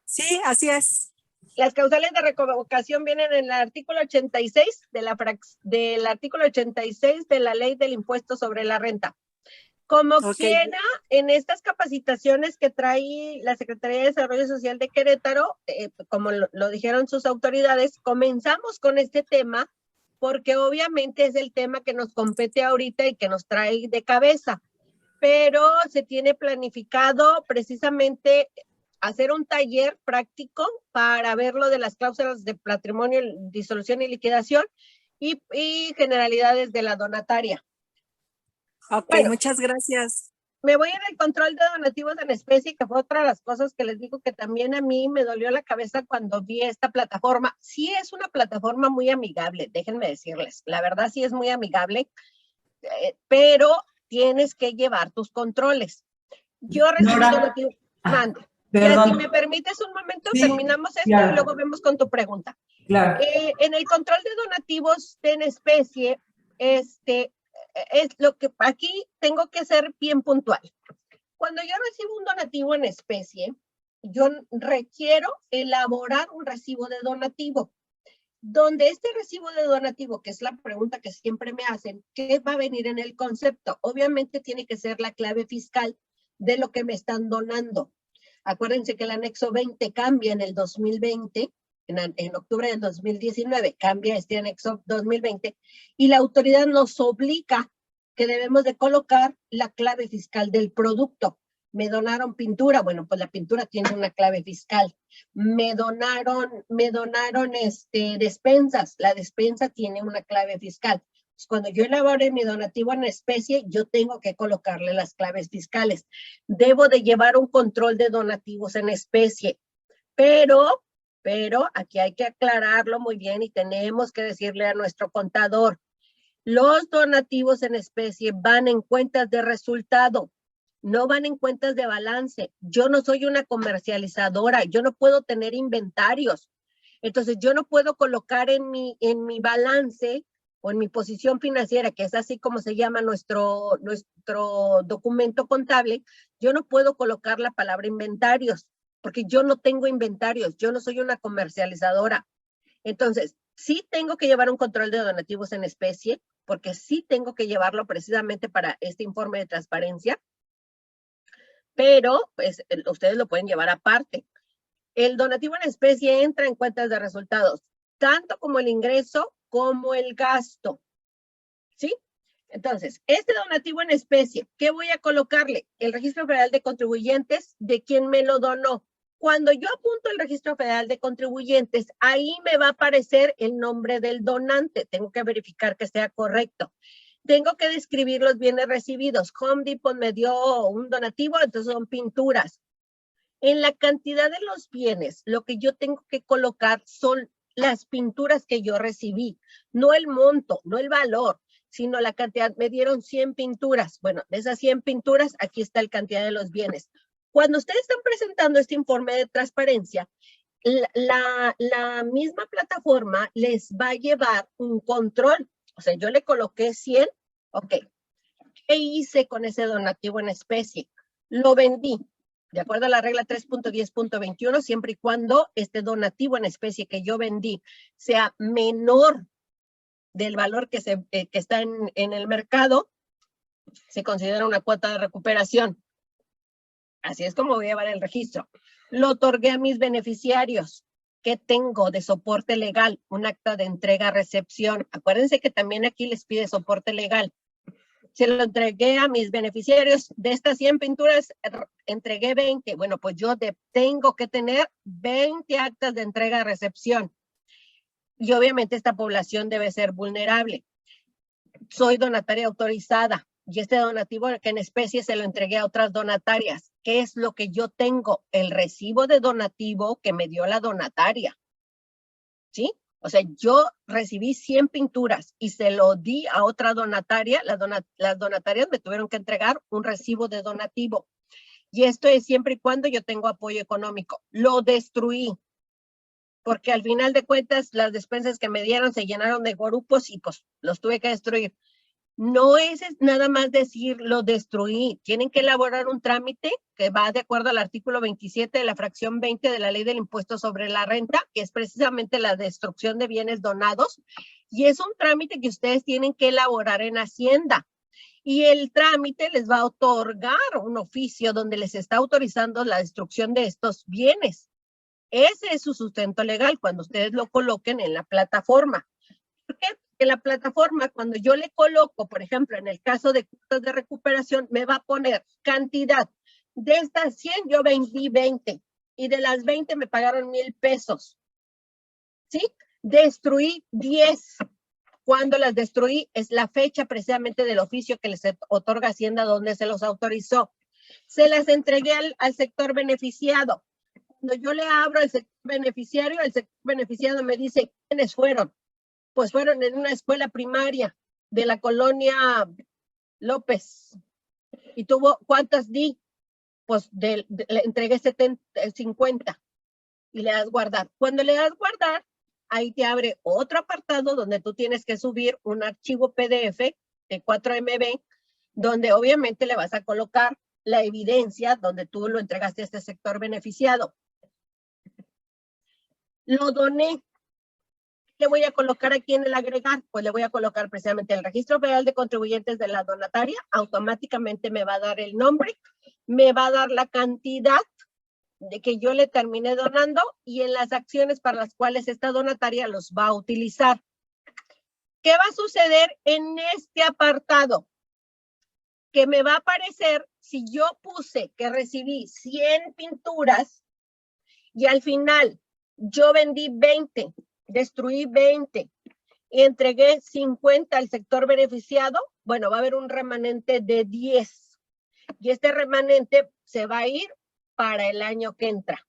Sí, así es. Las causales de revocación vienen en el artículo 86 del artículo 86 de la ley del impuesto sobre la renta. Como quiera, en estas capacitaciones que trae la Secretaría de Desarrollo Social de Querétaro, como lo dijeron sus autoridades, comenzamos con este tema porque obviamente es el tema que nos compete ahorita y que nos trae de cabeza, pero se tiene planificado precisamente hacer un taller práctico para ver lo de las cláusulas de patrimonio, disolución y liquidación y generalidades de la donataria. Ok, bueno, muchas gracias. Me voy en el control de donativos en especie, que fue otra de las cosas que les digo que también a mí me dolió la cabeza cuando vi esta plataforma. Sí es una plataforma muy amigable, déjenme decirles. La verdad sí es muy amigable, pero tienes que llevar tus controles. Yo recibí donativos. Mande. Ya, si me permites un momento, sí, terminamos esto y luego vemos con tu pregunta. Claro. En el control de donativos en especie, es lo que aquí tengo que ser bien puntual. Cuando yo recibo un donativo en especie, yo requiero elaborar un recibo de donativo, donde este recibo de donativo, que es la pregunta que siempre me hacen, ¿qué va a venir en el concepto? Obviamente tiene que ser la clave fiscal de lo que me están donando. Acuérdense que el anexo 20 cambia en el 2020, en octubre del 2019, cambia este anexo 2020, y la autoridad nos obliga que debemos de colocar la clave fiscal del producto. Me donaron pintura, bueno, pues la pintura tiene una clave fiscal. Me donaron despensas, la despensa tiene una clave fiscal. Pues cuando yo elabore mi donativo en especie, yo tengo que colocarle las claves fiscales. Debo de llevar un control de donativos en especie, pero aquí hay que aclararlo muy bien y tenemos que decirle a nuestro contador, los donativos en especie van en cuentas de resultado, no van en cuentas de balance. Yo no soy una comercializadora, yo no puedo tener inventarios. Entonces yo no puedo colocar en mi balance o en mi posición financiera, que es así como se llama nuestro documento contable, yo no puedo colocar la palabra inventarios, porque yo no tengo inventarios, yo no soy una comercializadora. Entonces, sí tengo que llevar un control de donativos en especie, porque sí tengo que llevarlo precisamente para este informe de transparencia, pero pues ustedes lo pueden llevar aparte. El donativo en especie entra en cuentas de resultados, tanto como el ingreso como el gasto, ¿sí? Entonces, este donativo en especie, ¿qué voy a colocarle? El Registro Federal de Contribuyentes de quien me lo donó. Cuando yo apunto el Registro Federal de Contribuyentes, ahí me va a aparecer el nombre del donante. Tengo que verificar que sea correcto. Tengo que describir los bienes recibidos. Home Depot me dio un donativo, entonces son pinturas. En la cantidad de los bienes, lo que yo tengo que colocar son las pinturas que yo recibí, no el monto, no el valor, sino la cantidad. Me dieron 100 pinturas. Bueno, de esas 100 pinturas, aquí está la cantidad de los bienes. Cuando ustedes están presentando este informe de transparencia, la misma plataforma les va a llevar un control. O sea, yo le coloqué 100, ok. ¿Qué hice con ese donativo en especie? Lo vendí. De acuerdo a la regla 3.10.21, siempre y cuando este donativo en especie que yo vendí sea menor del valor que está en el mercado, se considera una cuota de recuperación. Así es como voy a llevar el registro. Lo otorgué a mis beneficiarios. ¿Qué tengo de soporte legal? Un acta de entrega-recepción. Acuérdense que también aquí les pide soporte legal. Se lo entregué a mis beneficiarios. De estas 100 pinturas, entregué 20. Bueno, pues yo tengo que tener 20 actas de entrega-recepción. Y obviamente esta población debe ser vulnerable. Soy donataria autorizada. Y este donativo que en especie se lo entregué a otras donatarias. ¿Qué es lo que yo tengo? El recibo de donativo que me dio la donataria. ¿Sí? O sea, yo recibí 100 pinturas y se lo di a otra donataria. Las donatarias me tuvieron que entregar un recibo de donativo. Y esto es siempre y cuando yo tengo apoyo económico. Lo destruí. Porque al final de cuentas, las despensas que me dieron se llenaron de grupos y pues los tuve que destruir. No es nada más decir lo destruí. Tienen que elaborar un trámite que va de acuerdo al artículo 27 de la fracción 20 de la ley del impuesto sobre la renta, que es precisamente la destrucción de bienes donados. Y es un trámite que ustedes tienen que elaborar en Hacienda. Y el trámite les va a otorgar un oficio donde les está autorizando la destrucción de estos bienes. Ese es su sustento legal cuando ustedes lo coloquen en la plataforma. ¿Por qué? En la plataforma, cuando yo le coloco, por ejemplo, en el caso de cuotas de recuperación, me va a poner cantidad. De estas 100 yo vendí 20 y de las 20 me pagaron 1,000 pesos. ¿Sí? Destruí 10. Cuando las destruí es la fecha precisamente del oficio que les otorga Hacienda donde se los autorizó. Se las entregué al sector beneficiado. Cuando yo le abro al sector beneficiario, el sector beneficiado me dice, ¿quiénes fueron? Pues fueron en una escuela primaria de la colonia López. ¿Y tuvo cuántas di? Pues le entregué 50 y le das guardar. Cuando le das guardar, ahí te abre otro apartado donde tú tienes que subir un archivo PDF de 4MB, donde obviamente le vas a colocar la evidencia donde tú lo entregaste a este sector beneficiado. Lo doné. Le voy a colocar aquí en el agregar, pues le voy a colocar precisamente el Registro Federal de Contribuyentes de la donataria, automáticamente me va a dar el nombre, me va a dar la cantidad de que yo le terminé donando y en las acciones para las cuales esta donataria los va a utilizar. ¿Qué va a suceder en este apartado? Que me va a aparecer si yo puse que recibí 100 pinturas y al final yo vendí 20, destruí 20 y entregué 50 al sector beneficiado, bueno, va a haber un remanente de 10 y este remanente se va a ir para el año que entra.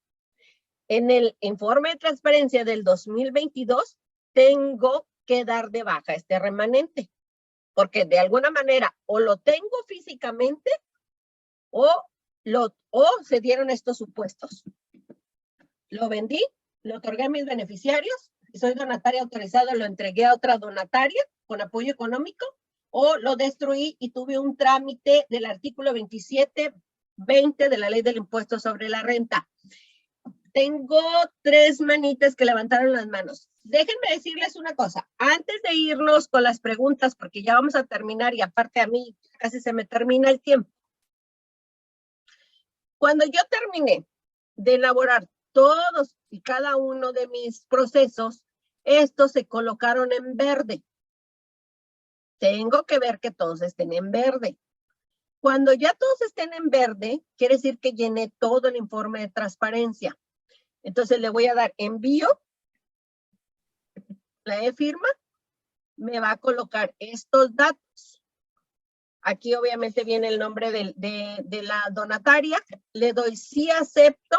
En el informe de transparencia del 2022 tengo que dar de baja este remanente, porque de alguna manera o lo tengo físicamente o se dieron estos supuestos. Lo vendí, lo otorgué a mis beneficiarios, y soy donataria autorizada, lo entregué a otra donataria con apoyo económico, o lo destruí y tuve un trámite del artículo 27.20 de la Ley del Impuesto sobre la Renta. Tengo 3 manitas que levantaron las manos. Déjenme decirles una cosa, antes de irnos con las preguntas, porque ya vamos a terminar y aparte a mí casi se me termina el tiempo. Cuando yo terminé de elaborar todos y cada uno de mis procesos, estos se colocaron en verde. Tengo que ver que todos estén en verde. Cuando ya todos estén en verde, quiere decir que llené todo el informe de transparencia. Entonces le voy a dar envío, la e-firma, me va a colocar estos datos. Aquí obviamente viene el nombre de la donataria, le doy sí acepto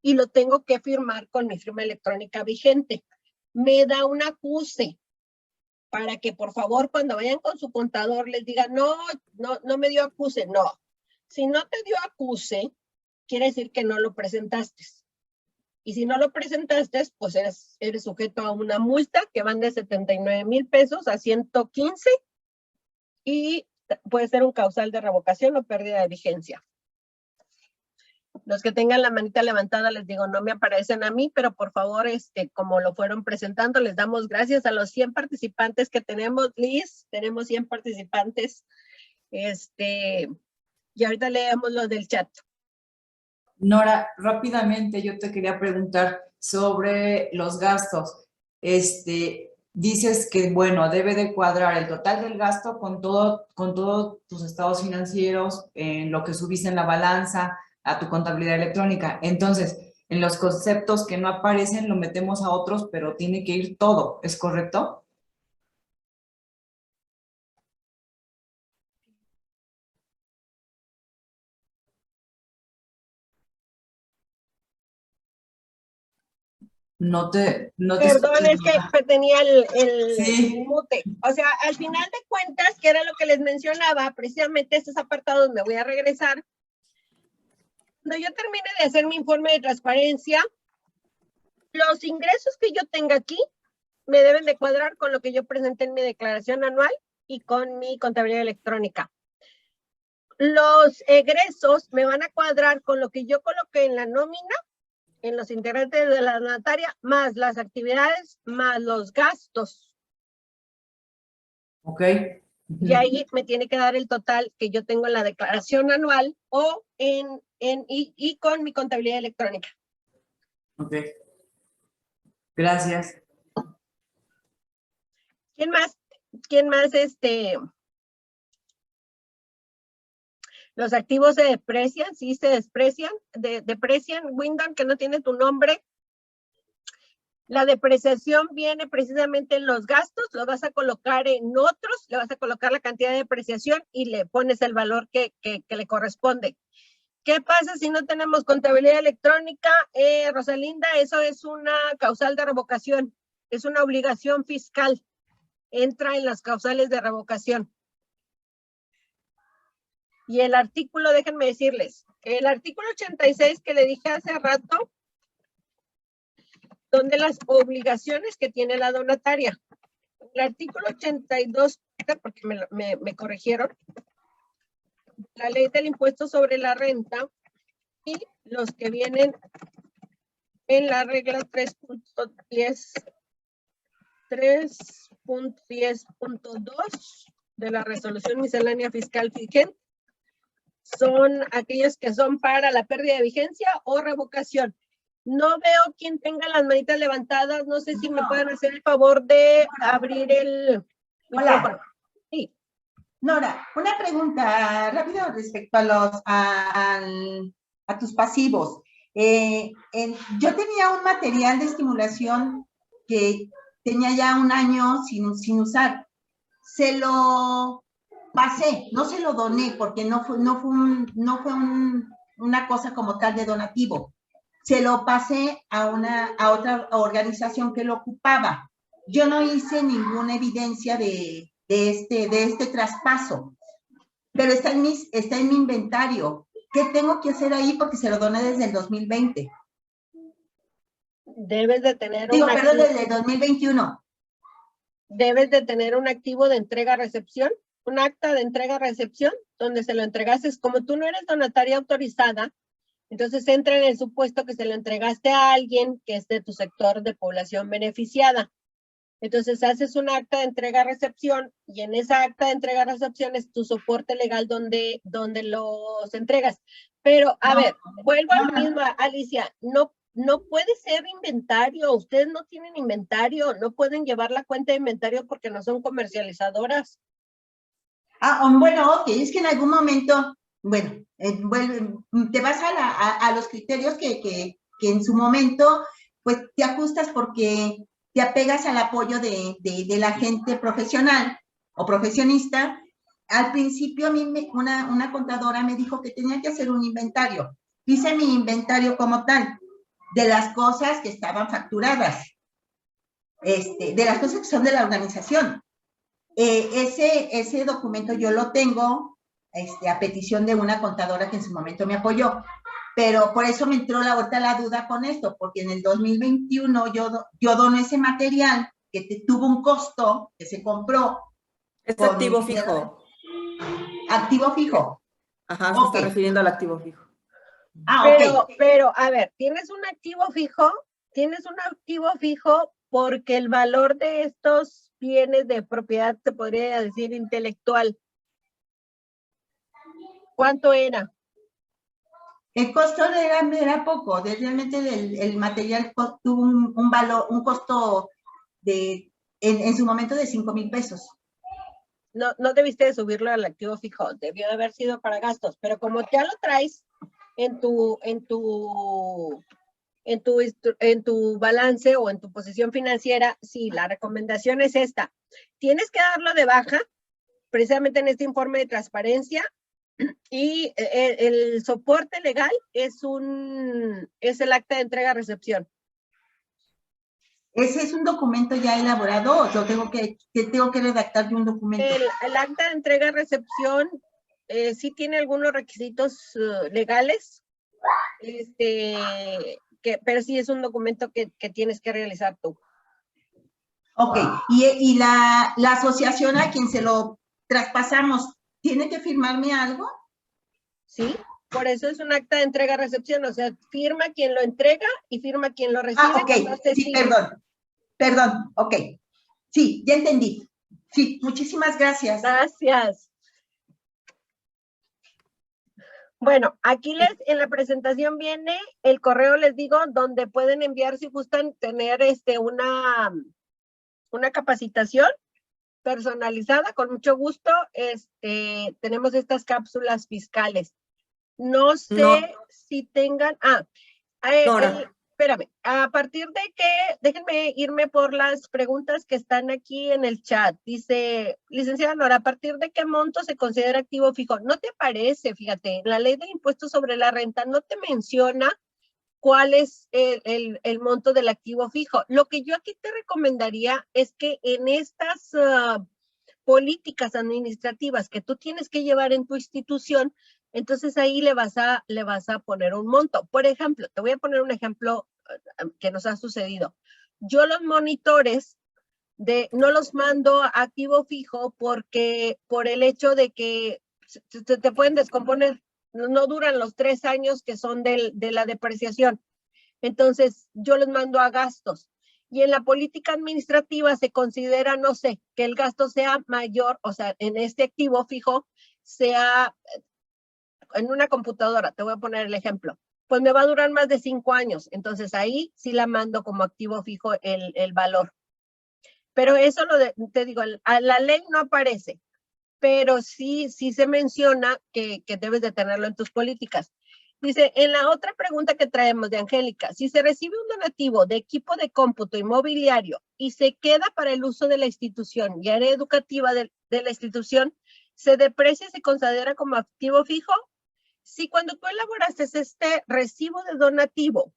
y lo tengo que firmar con mi firma electrónica vigente. Me da un acuse para que por favor cuando vayan con su contador les digan no me dio acuse. No, si no te dio acuse, quiere decir que no lo presentaste. Y si no lo presentaste, pues eres sujeto a una multa que van de 79,000 pesos a 115 y puede ser un causal de revocación o pérdida de vigencia. Los que tengan la manita levantada, les digo, no me aparecen a mí, pero por favor, como lo fueron presentando, les damos gracias a los 100 participantes que tenemos. Liz, tenemos 100 participantes. Y ahorita leemos los del chat. Nora, rápidamente yo te quería preguntar sobre los gastos. Dices que, bueno, debe de cuadrar el total del gasto con todos tus estados financieros, en lo que subiste en la balanza, a tu contabilidad electrónica. Entonces, en los conceptos que no aparecen, lo metemos a otros, pero tiene que ir todo, ¿es correcto? Perdón, es que tenía el mute. O sea, al final de cuentas, que era lo que les mencionaba, precisamente estos apartados me voy a regresar. Cuando yo termine de hacer mi informe de transparencia, los ingresos que yo tenga aquí me deben de cuadrar con lo que yo presenté en mi declaración anual y con mi contabilidad electrónica. Los egresos me van a cuadrar con lo que yo coloqué en la nómina, en los integrantes de la donataria, más las actividades, más los gastos. Ok. Y ahí me tiene que dar el total que yo tengo en la declaración anual o y con mi contabilidad electrónica. Ok. Gracias. ¿Quién más? ¿Quién más? Los activos se deprecian, sí se deprecian, Wyndham, que no tiene tu nombre. La depreciación viene precisamente en los gastos, lo vas a colocar en otros, le vas a colocar la cantidad de depreciación y le pones el valor que le corresponde. ¿Qué pasa si no tenemos contabilidad electrónica? Rosalinda, eso es una causal de revocación, es una obligación fiscal, entra en las causales de revocación. Y el artículo, déjenme decirles, el artículo 86 que le dije hace rato, son de las obligaciones que tiene la donataria. El artículo 82, porque me corrigieron, la ley del impuesto sobre la renta y los que vienen en la regla 3.10.2 de la resolución miscelánea fiscal vigente son aquellos que son para la pérdida de vigencia o revocación. No veo quien tenga las manitas levantadas. No sé si me pueden hacer el favor de abrir el micrófono. Sí. Nora, una pregunta rápido respecto a tus pasivos. Yo tenía un material de estimulación que tenía ya un año sin usar. Se lo pasé, no se lo doné porque no fue una cosa como tal de donativo. Se lo pasé a otra organización que lo ocupaba. Yo no hice ninguna evidencia de este traspaso, pero está en mi inventario. ¿Qué tengo que hacer ahí? Porque se lo doné desde el 2020. Debes de tener perdón, desde el 2021. Debes de tener un activo de entrega-recepción, un acta de entrega-recepción, donde se lo entregases. Como tú no eres donataria autorizada, entonces entra en el supuesto que se lo entregaste a alguien que es de tu sector de población beneficiada. Entonces haces un acta de entrega-recepción y en esa acta de entrega-recepción es tu soporte legal donde los entregas. Pero, a ver, vuelvo a lo mismo, Alicia, no puede ser inventario. Ustedes no tienen inventario, no pueden llevar la cuenta de inventario porque no son comercializadoras. Bueno, ok, es que en algún momento, bueno, te vas a los criterios que en su momento, pues te ajustas porque te apegas al apoyo de la gente profesional o profesionista. Al principio a mí una contadora me dijo que tenía que hacer un inventario. Hice mi inventario como tal, de las cosas que estaban facturadas, de las cosas que son de la organización. Ese documento yo lo tengo a petición de una contadora que en su momento me apoyó, pero por eso me entró ahorita la duda con esto, porque en el 2021 yo dono ese material que tuvo un costo, que se compró. Es activo fijo. Activo fijo. Ajá, se está refiriendo al activo fijo. Pero, a ver, tienes un activo fijo porque el valor de estos bienes de propiedad, se podría decir, intelectual. ¿Cuánto era? El costo era poco, realmente el material tuvo un valor, un costo en su momento de 5,000 pesos. No debiste de subirlo al activo fijo, debió de haber sido para gastos, pero como ya lo traes en tu balance o en tu posición financiera, sí, la recomendación es esta. Tienes que darlo de baja, precisamente en este informe de transparencia, y el soporte legal es el acta de entrega-recepción. ¿Ese es un documento ya elaborado o tengo que redactar yo un documento? El acta de entrega-recepción sí tiene algunos requisitos legales, pero sí es un documento que tienes que realizar tú. Ok, y la asociación a quien se lo traspasamos, ¿tiene que firmarme algo? Sí, por eso es un acta de entrega-recepción, o sea, firma quien lo entrega y firma quien lo recibe. Ok, sí, perdón, ok. Sí, ya entendí. Sí, muchísimas gracias. Gracias. Bueno, aquí en la presentación viene el correo, les digo, donde pueden enviar si gustan tener una capacitación personalizada, con mucho gusto. Tenemos estas cápsulas fiscales. No sé si tengan, espérame, a partir de que, déjenme irme por las preguntas que están aquí en el chat. Dice, licenciada Nora, ¿a partir de qué monto se considera activo fijo? No te aparece, fíjate, la ley de impuestos sobre la renta no te menciona cuál es el monto del activo fijo. Lo que yo aquí te recomendaría es que en estas políticas administrativas que tú tienes que llevar en tu institución, entonces ahí le vas a poner un monto. Por ejemplo, te voy a poner un ejemplo que nos ha sucedido. Yo los monitores no los mando a activo fijo porque por el hecho de que te pueden descomponer, no duran los 3 años que son de la depreciación. Entonces, yo los mando a gastos. Y en la política administrativa se considera, no sé, que el gasto sea mayor, o sea, en este activo fijo, sea en una computadora, te voy a poner el ejemplo, pues me va a durar más de 5 años. Entonces, ahí sí la mando como activo fijo el valor. Pero eso te digo, a la ley no aparece, pero sí se menciona que debes de tenerlo en tus políticas. Dice, en la otra pregunta que traemos de Angélica, si se recibe un donativo de equipo de cómputo inmobiliario y se queda para el uso de la institución y área educativa de la institución, ¿se deprecia y se considera como activo fijo? Si cuando tú elaboraste este recibo de donativo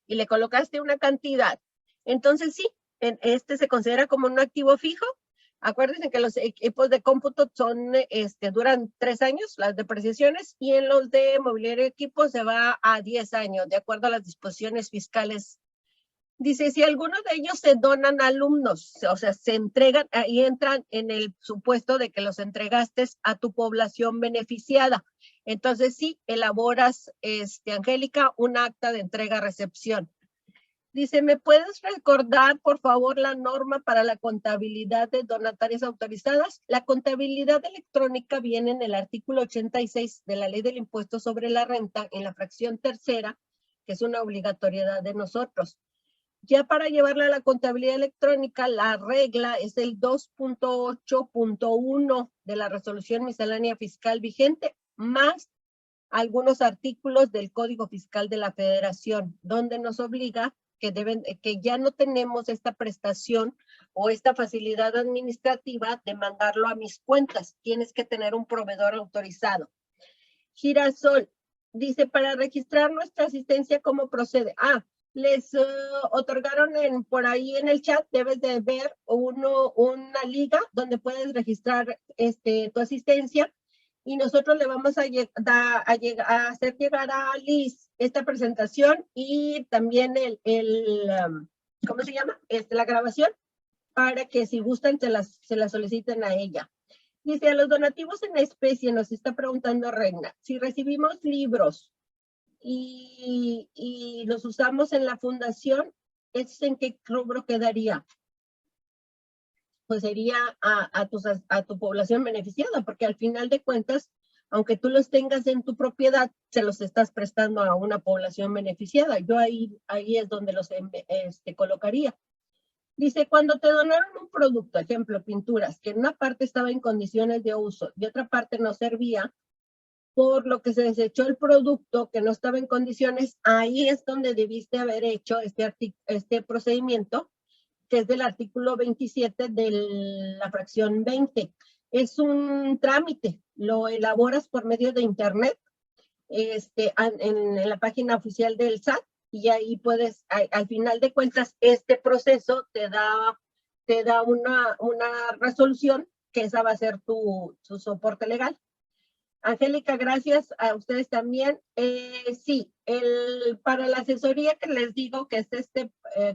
y le colocaste una cantidad, entonces sí, se considera como un activo fijo. Acuérdense que los equipos de cómputo duran 3 años, las depreciaciones, y en los de mobiliario de equipos se va a 10 años, de acuerdo a las disposiciones fiscales. Dice, si algunos de ellos se donan a alumnos, o sea, se entregan y entran en el supuesto de que los entregaste a tu población beneficiada. Entonces sí, elaboras, Angélica, un acta de entrega-recepción. Dice, ¿me puedes recordar, por favor, la norma para la contabilidad de donatarias autorizadas? La contabilidad electrónica viene en el artículo 86 de la Ley del Impuesto sobre la Renta, en la fracción tercera, que es una obligatoriedad de nosotros. Ya para llevarla a la contabilidad electrónica, la regla es el 2.8.1 de la resolución miscelánea fiscal vigente, más algunos artículos del Código Fiscal de la Federación, donde nos obliga que ya no tenemos esta prestación o esta facilidad administrativa de mandarlo a mis cuentas. Tienes que tener un proveedor autorizado. Girasol dice, para registrar nuestra asistencia, ¿cómo procede? Les otorgaron por ahí en el chat, debes de ver una liga donde puedes registrar tu asistencia, y nosotros le vamos a hacer llegar a Liz esta presentación y también ¿cómo se llama? La grabación, para que si gustan se la soliciten a ella. Dice, a los donativos en especie, nos está preguntando Reina, si recibimos libros y los usamos en la fundación, ¿es en qué rubro quedaría? Pues sería a tu población beneficiada, porque al final de cuentas, aunque tú los tengas en tu propiedad, se los estás prestando a una población beneficiada. Yo ahí es donde los colocaría. Dice, cuando te donaron un producto, ejemplo, pinturas, que en una parte estaba en condiciones de uso y otra parte no servía, por lo que se desechó el producto que no estaba en condiciones, ahí es donde debiste haber hecho este procedimiento, que es del artículo 27 de la fracción 20. Es un trámite, lo elaboras por medio de internet, en la página oficial del SAT, y ahí puedes, al final de cuentas, este proceso te da una resolución, que esa va a ser tu soporte legal. Angélica, gracias a ustedes también. Sí, para la asesoría que les digo, que es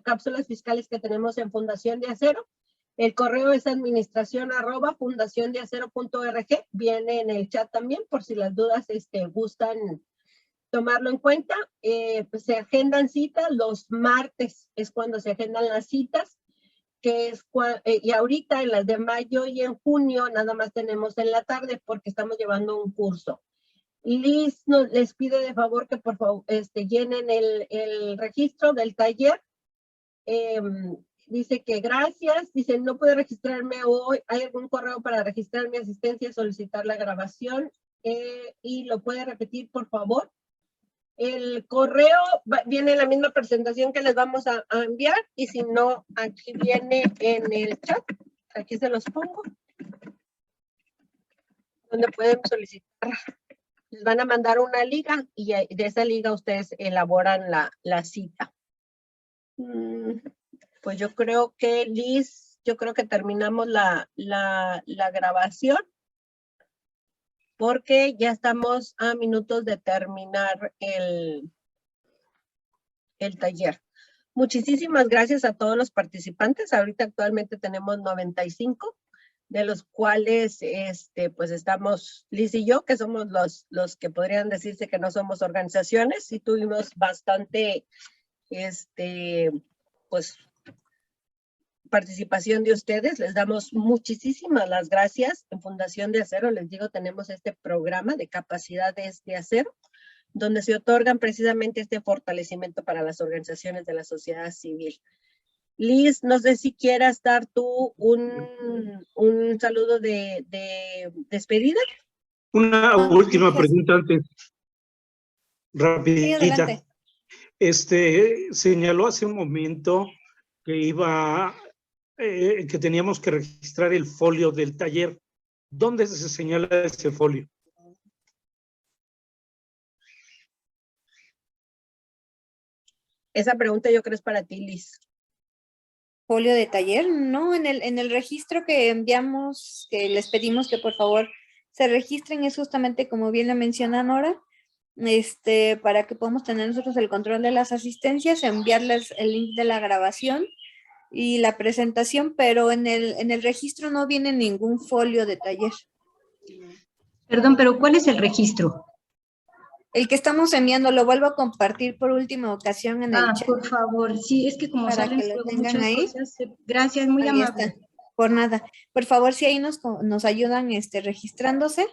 cápsulas fiscales que tenemos en Fundación de Acero, el correo es administración@fundaciondeacero.org, viene en el chat también, por si las dudas gustan tomarlo en cuenta. Pues se agendan citas, los martes es cuando se agendan las citas, que es y ahorita en las de mayo y en junio nada más tenemos en la tarde porque estamos llevando un curso. Liz les pide de favor que por favor llenen el registro del taller. Dice que gracias, dice no puedo registrarme hoy, ¿hay algún correo para registrar mi asistencia y solicitar la grabación? Y lo puede repetir por favor. El correo viene en la misma presentación que les vamos a enviar, y si no, aquí viene en el chat, aquí se los pongo, donde pueden solicitar. Les van a mandar una liga y de esa liga ustedes elaboran la cita. Pues yo creo que Liz, terminamos la grabación, porque ya estamos a minutos de terminar el taller. Muchísimas gracias a todos los participantes. Ahorita actualmente tenemos 95, de los cuales pues estamos Liz y yo, que somos los que podrían decirse que no somos organizaciones, y tuvimos bastante pues participación de ustedes. Les damos muchísimas las gracias. En Fundación de Acero, les digo, tenemos este programa de capacidades de acero, donde se otorgan precisamente este fortalecimiento para las organizaciones de la sociedad civil. Liz, no sé si quieras dar tú un saludo de despedida. Una última pregunta antes. Rapidita. Señaló hace un momento que que teníamos que registrar el folio del taller. ¿Dónde se señala ese folio? Esa pregunta yo creo es para ti, Liz. Folio de taller, no, en el registro que enviamos, que les pedimos que por favor se registren, es justamente como bien lo menciona Nora, para que podamos tener nosotros el control de las asistencias, enviarles el link de la grabación y la presentación, pero en el registro no viene ningún folio de taller. Perdón, pero ¿cuál es el registro? El que estamos enviando, lo vuelvo a compartir por última ocasión en el chat. Por favor, sí, es que como para salen que lo tengan muchas ahí. cosas, gracias, muy Ahí amable. está. Por nada. Por favor, si ahí nos ayudan registrándose.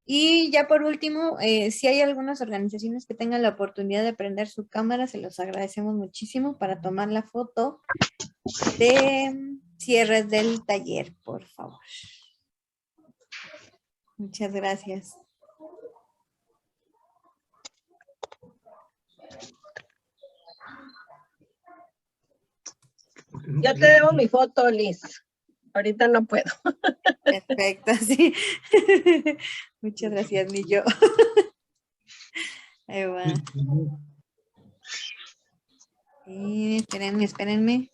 Y ya por último, si hay algunas organizaciones que tengan la oportunidad de prender su cámara, se los agradecemos muchísimo para tomar la foto de cierre del taller, por favor. Muchas gracias. Yo te debo mi foto, Liz. Ahorita no puedo. Perfecto, sí. Muchas gracias, ni yo. Ahí va. Sí, espérenme.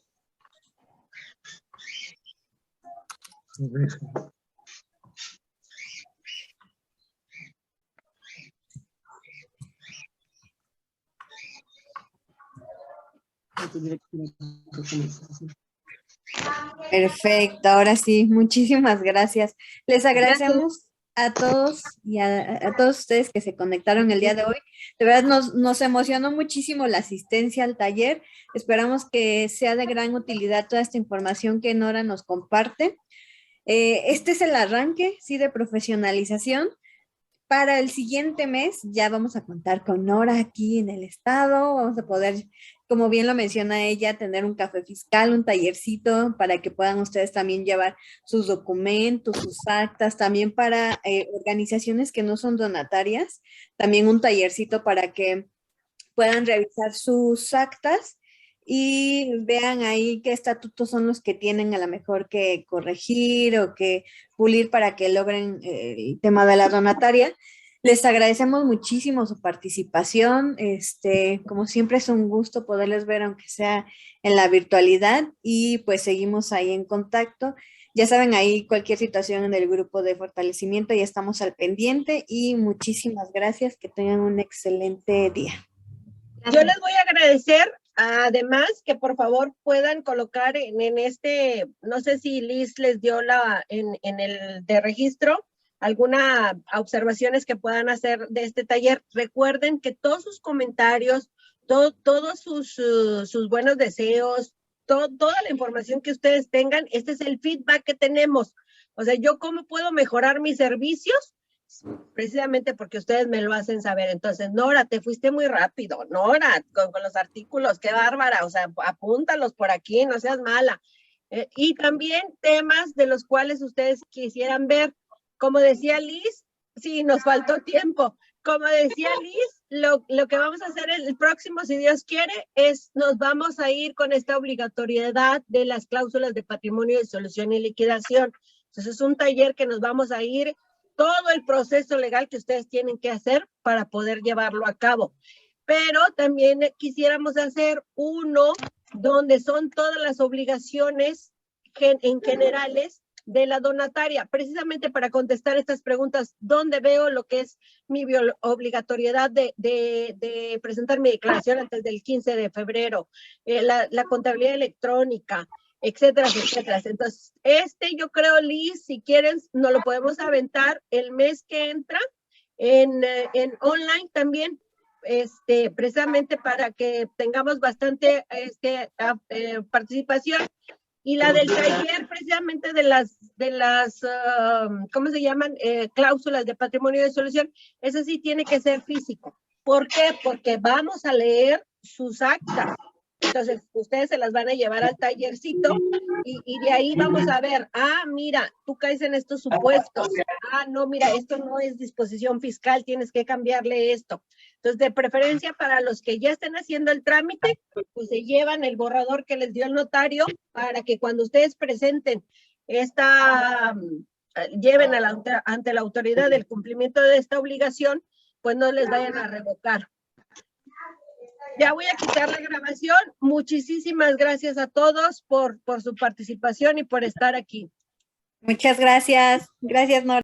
Perfecto, ahora sí, muchísimas gracias. Les agradecemos a todos y a todos ustedes que se conectaron el día de hoy. De verdad nos emocionó muchísimo la asistencia al taller. Esperamos que sea de gran utilidad toda esta información que Nora nos comparte. Este es el arranque, sí, de profesionalización. Para el siguiente mes ya vamos a contar con Nora aquí en el estado, vamos a poder, como bien lo menciona ella, tener un café fiscal, un tallercito para que puedan ustedes también llevar sus documentos, sus actas, también para organizaciones que no son donatarias, también un tallercito para que puedan revisar sus actas y vean ahí qué estatutos son los que tienen a lo mejor que corregir o que pulir para que logren el tema de la donataria. Les agradecemos muchísimo su participación. Como siempre es un gusto poderles ver, aunque sea en la virtualidad, y pues seguimos ahí en contacto. Ya saben, ahí cualquier situación en el grupo de fortalecimiento, ya estamos al pendiente, y muchísimas gracias. Que tengan un excelente día. Yo les voy a agradecer, además, que por favor puedan colocar en no sé si Liz les dio en el de registro, algunas observaciones que puedan hacer de este taller. Recuerden que todos sus comentarios, todos sus buenos deseos, toda la información que ustedes tengan, este es el feedback que tenemos. O sea, yo cómo puedo mejorar mis servicios, precisamente porque ustedes me lo hacen saber. Entonces, Nora, te fuiste muy rápido. Nora, con los artículos, qué bárbara. O sea, apúntalos por aquí, no seas mala. Y también temas de los cuales ustedes quisieran ver. Como decía Liz, sí, nos faltó tiempo. Como decía Liz, lo que vamos a hacer el próximo, si Dios quiere, nos vamos a ir con esta obligatoriedad de las cláusulas de patrimonio, disolución y liquidación. Entonces, es un taller que nos vamos a ir todo el proceso legal que ustedes tienen que hacer para poder llevarlo a cabo. Pero también quisiéramos hacer uno donde son todas las obligaciones en generales de la donataria, precisamente para contestar estas preguntas, ¿dónde veo lo que es mi obligatoriedad de presentar mi declaración antes del 15 de febrero? La contabilidad electrónica, etcétera, etcétera. Entonces, yo creo, Liz, si quieren, nos lo podemos aventar el mes que entra en online también, precisamente para que tengamos bastante participación. Y la del taller, precisamente de las ¿cómo se llaman? Cláusulas de patrimonio de solución, ese sí tiene que ser físico. ¿Por qué? Porque vamos a leer sus actas. Entonces, ustedes se las van a llevar al tallercito y de ahí vamos a ver, mira, tú caes en estos supuestos. No, mira, esto no es disposición fiscal, tienes que cambiarle esto. Entonces, de preferencia para los que ya estén haciendo el trámite, pues se llevan el borrador que les dio el notario para que cuando ustedes presenten lleven ante la autoridad el cumplimiento de esta obligación, pues no les vayan a revocar. Ya voy a quitar la grabación. Muchísimas gracias a todos por su participación y por estar aquí. Muchas gracias. Gracias, Nora.